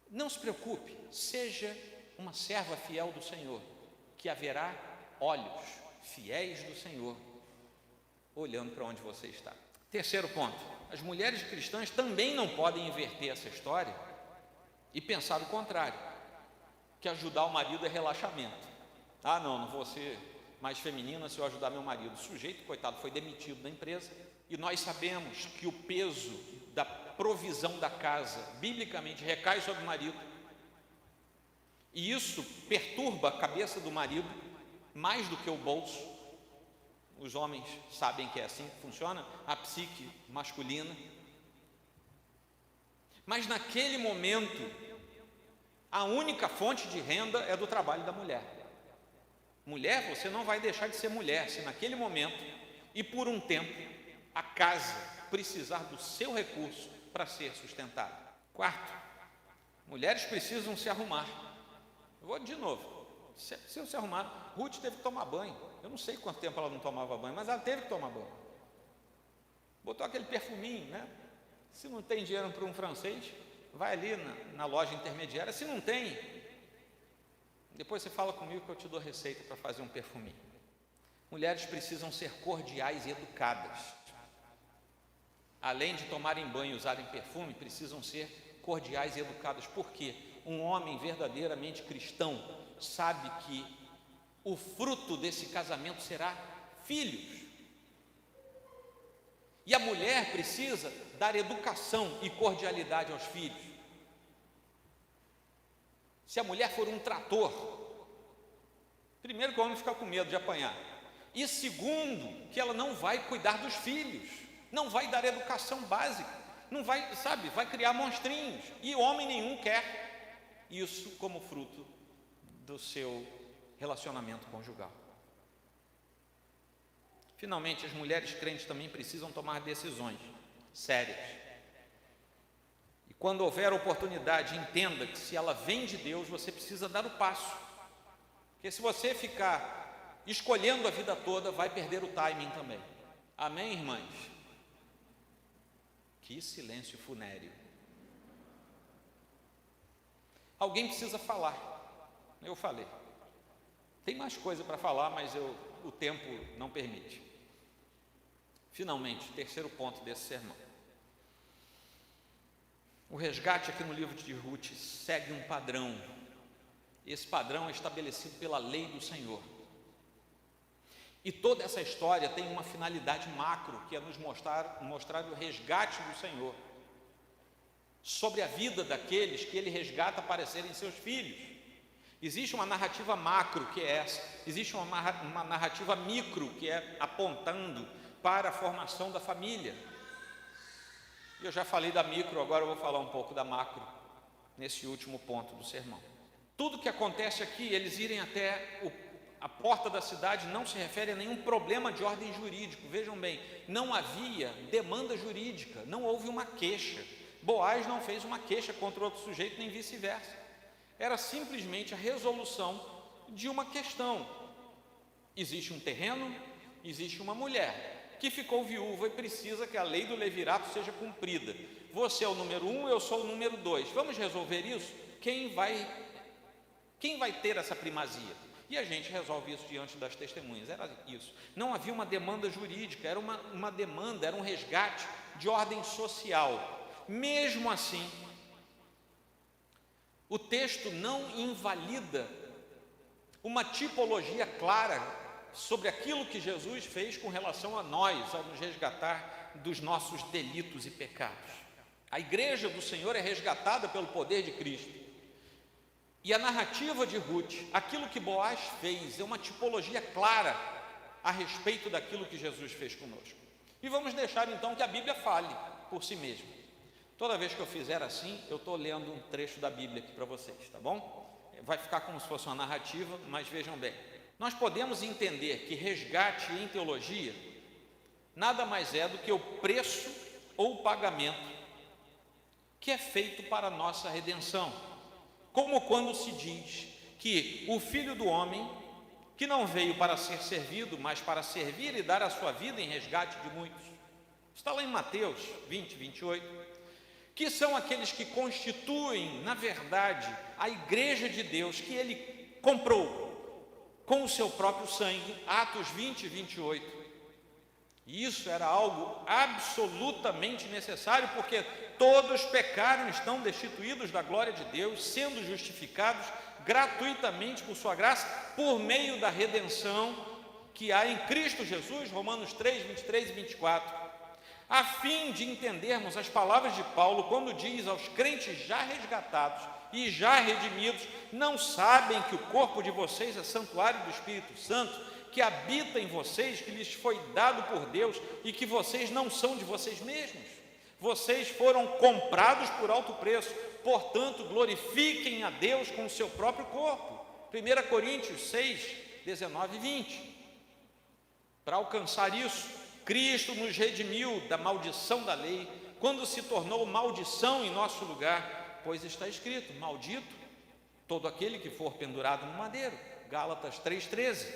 Não se preocupe, seja uma serva fiel do Senhor, que haverá olhos fiéis do Senhor olhando para onde você está. Terceiro ponto, as mulheres cristãs também não podem inverter essa história e pensar o contrário, que ajudar o marido é relaxamento. Não vou ser mais feminina se eu ajudar meu marido. O sujeito, coitado, foi demitido da empresa, e nós sabemos que o peso da provisão da casa, biblicamente, recai sobre o marido, e isso perturba a cabeça do marido mais do que o bolso. Os homens sabem que é assim que funciona a psique masculina. Mas naquele momento, a única fonte de renda é do trabalho da mulher. Mulher, você não vai deixar de ser mulher se naquele momento e por um tempo a casa precisar do seu recurso para ser sustentada. Quarto, mulheres precisam se arrumar. Eu vou de novo. Se eu se arrumar, Ruth teve que tomar banho. Eu não sei quanto tempo ela não tomava banho, mas ela teve que tomar banho. Botou aquele perfuminho, né? Se não tem dinheiro para um francês, vai ali na loja intermediária. Se não tem, depois você fala comigo que eu te dou receita para fazer um perfuminho. Mulheres precisam ser cordiais e educadas. Além de tomarem banho e usarem perfume, precisam ser cordiais e educadas. Por quê? Um homem verdadeiramente cristão sabe que o fruto desse casamento será filhos. E a mulher mulher precisa dar educação e cordialidade aos filhos. Se a mulher for um trator, primeiro que o homem fica com medo de apanhar, e segundo, que ela não vai cuidar dos filhos, não vai dar educação básica, não vai, vai criar monstrinhos, e homem nenhum quer isso como fruto do seu relacionamento conjugal. Finalmente, as mulheres crentes também precisam tomar decisões sérias. E quando houver oportunidade, entenda que se ela vem de Deus, você precisa dar o passo. Porque se você ficar escolhendo a vida toda, vai perder o timing também. Amém, irmãs? Que silêncio funéreo. Alguém precisa falar. Eu falei. Tem mais coisa para falar, mas o tempo não permite. Finalmente, terceiro ponto desse sermão. O resgate aqui no livro de Ruth segue um padrão. Esse padrão é estabelecido pela lei do Senhor. E toda essa história tem uma finalidade macro, que é nos mostrar o resgate do Senhor sobre a vida daqueles que Ele resgata para serem seus filhos. Existe uma narrativa macro, que é essa. Existe uma narrativa micro, que é apontando para a formação da família. Eu já falei da micro, agora eu vou falar um pouco da macro, nesse último ponto do sermão. Tudo que acontece aqui, eles irem até a porta da cidade, não se refere a nenhum problema de ordem jurídico. Vejam bem, não havia demanda jurídica, não houve uma queixa. Boaz não fez uma queixa contra outro sujeito, nem vice-versa. Era simplesmente a resolução de uma questão. Existe um terreno, existe uma mulher que ficou viúva e precisa que a lei do levirato seja cumprida. Você é o número 1, eu sou o número 2. Vamos resolver isso? Quem vai ter essa primazia? E a gente resolve isso diante das testemunhas. Era isso. Não havia uma demanda jurídica, era uma demanda, era um resgate de ordem social. Mesmo assim, o texto não invalida uma tipologia clara sobre aquilo que Jesus fez com relação a nós, ao nos resgatar dos nossos delitos e pecados. A igreja do Senhor é resgatada pelo poder de Cristo. E a narrativa de Ruth, aquilo que Boaz fez, é uma tipologia clara a respeito daquilo que Jesus fez conosco. E vamos deixar então que a Bíblia fale por si mesma. Toda vez que eu fizer assim, eu estou lendo um trecho da Bíblia aqui para vocês, tá bom? Vai ficar como se fosse uma narrativa, mas vejam bem. Nós podemos entender que resgate em teologia nada mais é do que o preço ou o pagamento que é feito para a nossa redenção. Como quando se diz que o Filho do Homem, que não veio para ser servido, mas para servir e dar a sua vida em resgate de muitos. Está lá em Mateus 20, 28, que são aqueles que constituem, na verdade, a igreja de Deus que Ele comprou com o seu próprio sangue, Atos 20, 28. E isso era algo absolutamente necessário, porque todos pecaram, estão destituídos da glória de Deus, sendo justificados gratuitamente por sua graça, por meio da redenção que há em Cristo Jesus, Romanos 3, 23 e 24, a fim de entendermos as palavras de Paulo, quando diz aos crentes já resgatados e já redimidos: não sabem que o corpo de vocês é santuário do Espírito Santo, que habita em vocês, que lhes foi dado por Deus e que vocês não são de vocês mesmos? Vocês foram comprados por alto preço, portanto glorifiquem a Deus com o seu próprio corpo. 1 Coríntios 6, 19 e 20. Para alcançar isso, Cristo nos redimiu da maldição da lei, quando se tornou maldição em nosso lugar, pois está escrito: maldito todo aquele que for pendurado no madeiro. Gálatas 3,13.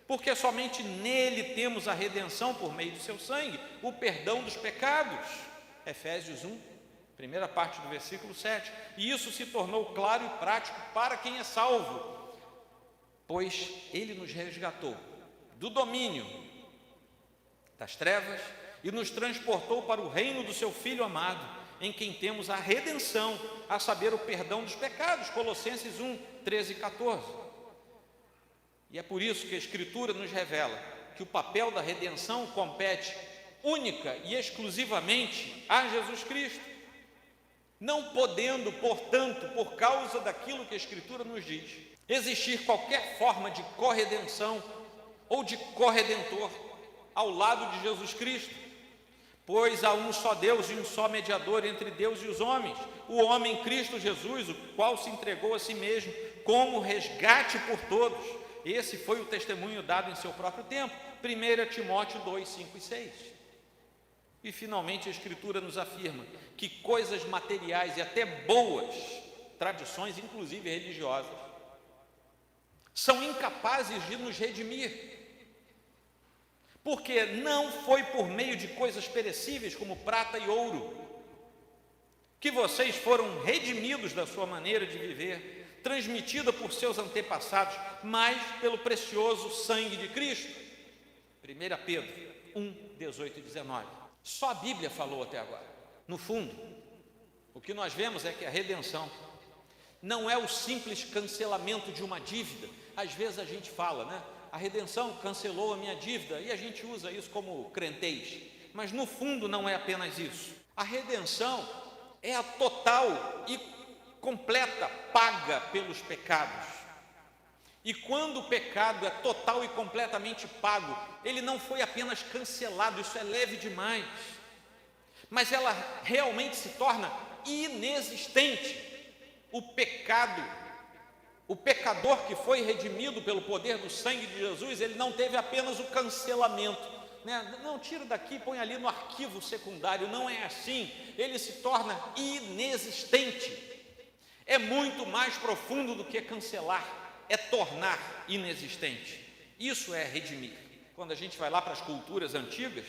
Porque somente nele temos a redenção por meio do seu sangue, o perdão dos pecados. Efésios 1, primeira parte do versículo 7. E isso se tornou claro e prático para quem é salvo, pois ele nos resgatou do domínio das trevas e nos transportou para o reino do seu Filho amado, em quem temos a redenção, a saber, o perdão dos pecados. Colossenses 1, 13 e 14. E é por isso que a Escritura nos revela que o papel da redenção compete única e exclusivamente a Jesus Cristo, não podendo, portanto, por causa daquilo que a Escritura nos diz, existir qualquer forma de corredenção ou de corredentor ao lado de Jesus Cristo, pois há um só Deus e um só mediador entre Deus e os homens, o homem Cristo Jesus, o qual se entregou a si mesmo como resgate por todos. Esse foi o testemunho dado em seu próprio tempo. 1 Timóteo 2, 5 e 6. E finalmente a Escritura nos afirma que coisas materiais e até boas tradições, inclusive religiosas, são incapazes de nos redimir, porque não foi por meio de coisas perecíveis como prata e ouro que vocês foram redimidos da sua maneira de viver, transmitida por seus antepassados, mas pelo precioso sangue de Cristo. 1 Pedro 1, 18 e 19. Só a Bíblia falou até agora. No fundo, o que nós vemos é que a redenção não é o simples cancelamento de uma dívida. Às vezes a gente fala, né? A redenção cancelou a minha dívida, e a gente usa isso como crentez, mas no fundo não é apenas isso. A redenção é a total e completa paga pelos pecados. E quando o pecado é total e completamente pago, ele não foi apenas cancelado, isso é leve demais, mas ela realmente se torna inexistente. O pecador que foi redimido pelo poder do sangue de Jesus, ele não teve apenas o cancelamento, né? Não, tira daqui, põe ali no arquivo secundário, não é assim. Ele se torna inexistente. É muito mais profundo do que cancelar, é tornar inexistente. Isso é redimir. Quando a gente vai lá para as culturas antigas,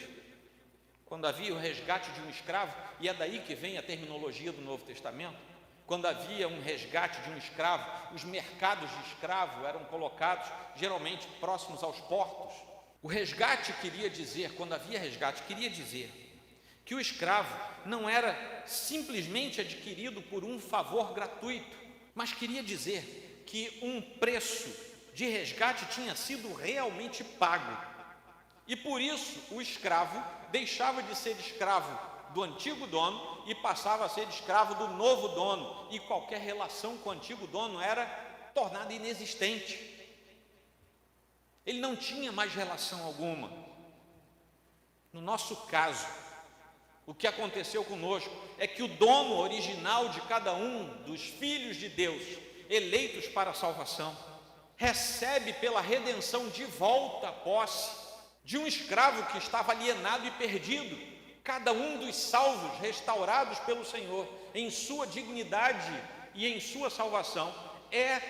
quando havia o resgate de um escravo, e é daí que vem a terminologia do Novo Testamento, quando havia um resgate de um escravo, os mercados de escravo eram colocados geralmente próximos aos portos. O resgate queria dizer, quando havia resgate, queria dizer que o escravo não era simplesmente adquirido por um favor gratuito, mas queria dizer que um preço de resgate tinha sido realmente pago. E por isso o escravo deixava de ser escravo do antigo dono e passava a ser escravo do novo dono, e qualquer relação com o antigo dono era tornada inexistente. Ele não tinha mais relação alguma. No nosso caso, o que aconteceu conosco é que o dono original de cada um dos filhos de Deus, eleitos para a salvação, recebe pela redenção de volta a posse de um escravo que estava alienado e perdido. Cada um dos salvos, restaurados pelo Senhor, em sua dignidade e em sua salvação, é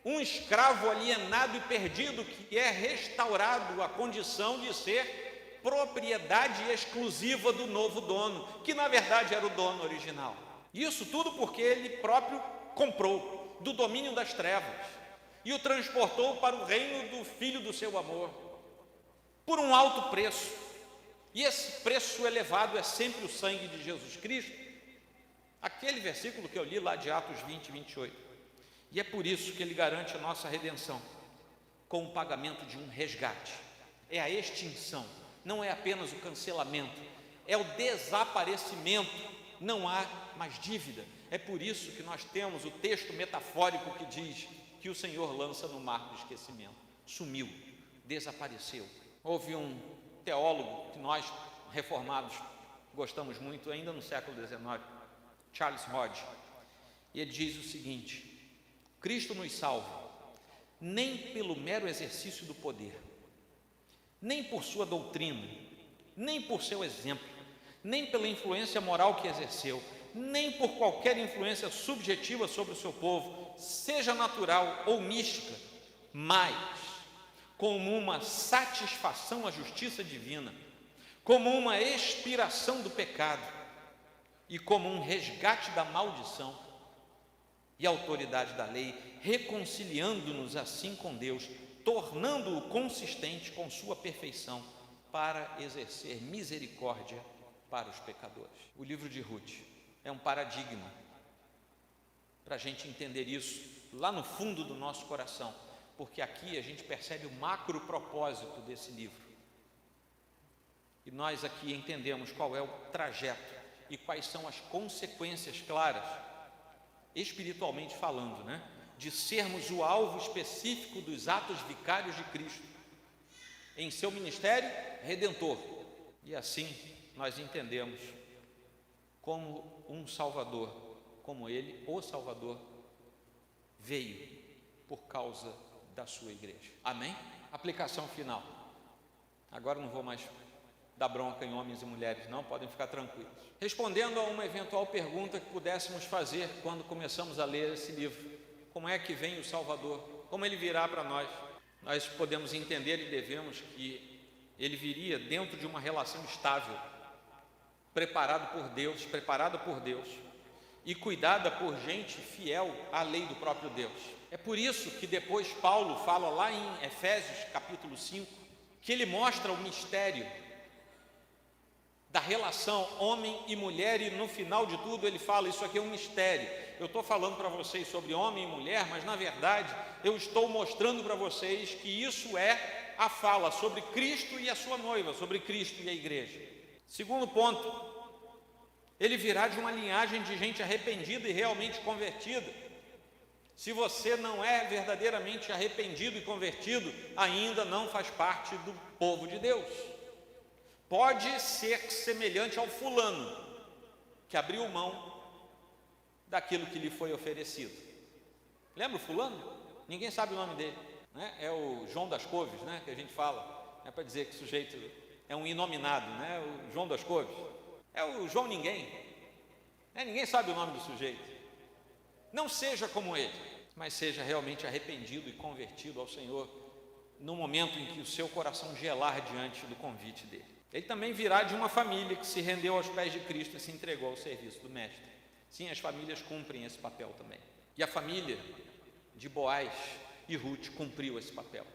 um escravo alienado e perdido que é restaurado à condição de ser propriedade exclusiva do novo dono, que na verdade era o dono original. Isso tudo porque ele próprio comprou do domínio das trevas e o transportou para o reino do Filho do seu amor, por um alto preço. E esse preço elevado é sempre o sangue de Jesus Cristo. Aquele versículo que eu li lá de Atos 20, 28. E é por isso que ele garante a nossa redenção, com o pagamento de um resgate. É a extinção, não é apenas o cancelamento, é o desaparecimento. Não há mais dívida. É por isso que nós temos o texto metafórico que diz que o Senhor lança no mar do esquecimento. Sumiu, desapareceu. Houve um teólogo que nós, reformados, gostamos muito, ainda no século XIX, Charles Hodge, e ele diz o seguinte: Cristo nos salva, nem pelo mero exercício do poder, nem por sua doutrina, nem por seu exemplo, nem pela influência moral que exerceu, nem por qualquer influência subjetiva sobre o seu povo, seja natural ou mística, mas como uma satisfação à justiça divina, como uma expiração do pecado e como um resgate da maldição e autoridade da lei, reconciliando-nos assim com Deus, tornando-o consistente com sua perfeição para exercer misericórdia para os pecadores. O livro de Ruth é um paradigma para a gente entender isso lá no fundo do nosso coração, porque aqui a gente percebe o macro propósito desse livro. E nós aqui entendemos qual é o trajeto e quais são as consequências claras, espiritualmente falando, de sermos o alvo específico dos atos vicários de Cristo em seu ministério redentor. E assim nós entendemos como um Salvador, como Ele, o Salvador, veio por causa da sua igreja. Amém? Aplicação final. Agora não vou mais dar bronca em homens e mulheres, não, podem ficar tranquilos. Respondendo a uma eventual pergunta que pudéssemos fazer quando começamos a ler esse livro: como é que vem o Salvador? Como ele virá para nós? Nós podemos entender e devemos que ele viria dentro de uma relação estável, preparada por Deus e cuidada por gente fiel à lei do próprio Deus. É por isso que depois Paulo fala lá em Efésios capítulo 5, que ele mostra o mistério da relação homem e mulher, e no final de tudo ele fala: isso aqui é um mistério. Eu estou falando para vocês sobre homem e mulher, mas na verdade eu estou mostrando para vocês que isso é a fala sobre Cristo e a sua noiva, sobre Cristo e a igreja. Segundo ponto, ele virá de uma linhagem de gente arrependida e realmente convertida. Se você não é verdadeiramente arrependido e convertido, ainda não faz parte do povo de Deus. Pode ser semelhante ao fulano que abriu mão daquilo que lhe foi oferecido. Lembra o fulano? Ninguém sabe o nome dele, É o João das Couves, que a gente fala, para dizer que o sujeito é um inominado, O João das Couves. É o João Ninguém, Ninguém sabe o nome do sujeito. Não seja como ele, mas seja realmente arrependido e convertido ao Senhor no momento em que o seu coração gelar diante do convite dele. Ele também virá de uma família que se rendeu aos pés de Cristo e se entregou ao serviço do Mestre. Sim, as famílias cumprem esse papel também. E a família de Boaz e Ruth cumpriu esse papel.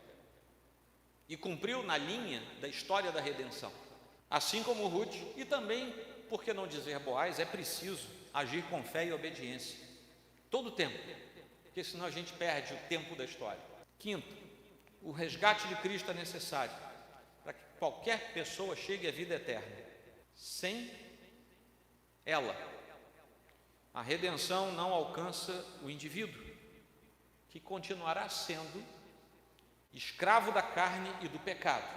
E cumpriu na linha da história da redenção. Assim como Ruth, e também, por que não dizer Boaz, é preciso agir com fé e obediência. Todo o tempo, porque senão a gente perde o tempo da história. Quinto, o resgate de Cristo é necessário para que qualquer pessoa chegue à vida eterna. Sem ela, a redenção não alcança o indivíduo, que continuará sendo escravo da carne e do pecado.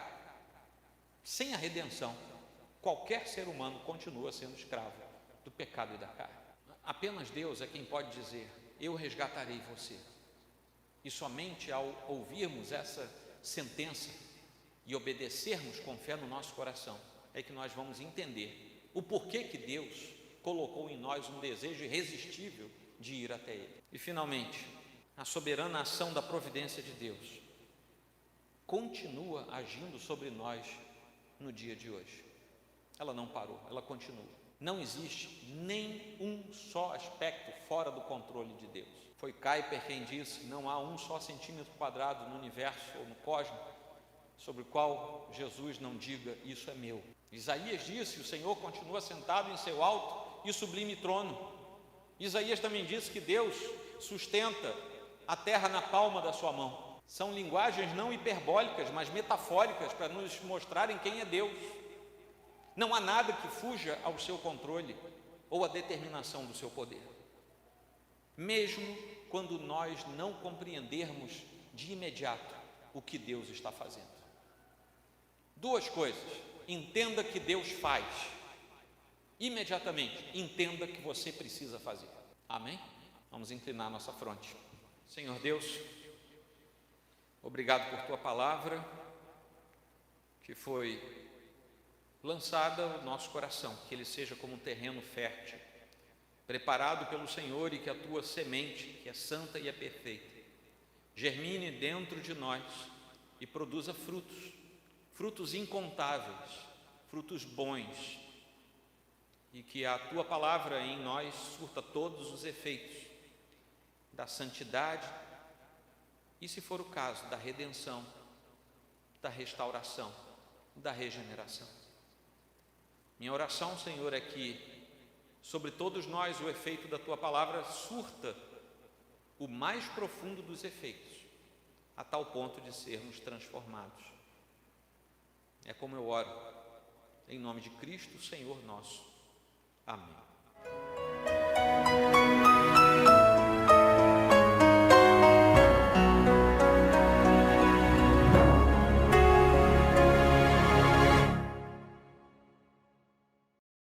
Sem a redenção, qualquer ser humano continua sendo escravo do pecado e da carne. Apenas Deus é quem pode dizer: eu resgatarei você. E somente ao ouvirmos essa sentença e obedecermos com fé no nosso coração, é que nós vamos entender o porquê que Deus colocou em nós um desejo irresistível de ir até Ele. E finalmente, a soberana ação da providência de Deus continua agindo sobre nós no dia de hoje. Ela não parou, ela continua. Não existe nem um só aspecto fora do controle de Deus. Foi Kuyper quem disse: não há um só centímetro quadrado no universo ou no cosmos sobre o qual Jesus não diga: isso é meu. Isaías disse: o Senhor continua sentado em seu alto e sublime trono. Isaías também disse que Deus sustenta a terra na palma da sua mão. São linguagens não hiperbólicas, mas metafóricas, para nos mostrarem quem é Deus. Não há nada que fuja ao seu controle ou à determinação do seu poder, mesmo quando nós não compreendermos de imediato o que Deus está fazendo. Duas coisas: entenda que Deus faz, imediatamente entenda que você precisa fazer. Amém? Vamos inclinar nossa fronte. Senhor Deus, obrigado por tua palavra que foi lançada no nosso coração, que ele seja como um terreno fértil, preparado pelo Senhor, e que a tua semente, que é santa e é perfeita, germine dentro de nós e produza frutos, frutos incontáveis, frutos bons, e que a tua palavra em nós surta todos os efeitos da santidade e, se for o caso, da redenção, da restauração, da regeneração. Minha oração, Senhor, é que sobre todos nós o efeito da tua palavra surta o mais profundo dos efeitos, a tal ponto de sermos transformados. É como eu oro, Em nome de Cristo, Senhor nosso. Amém.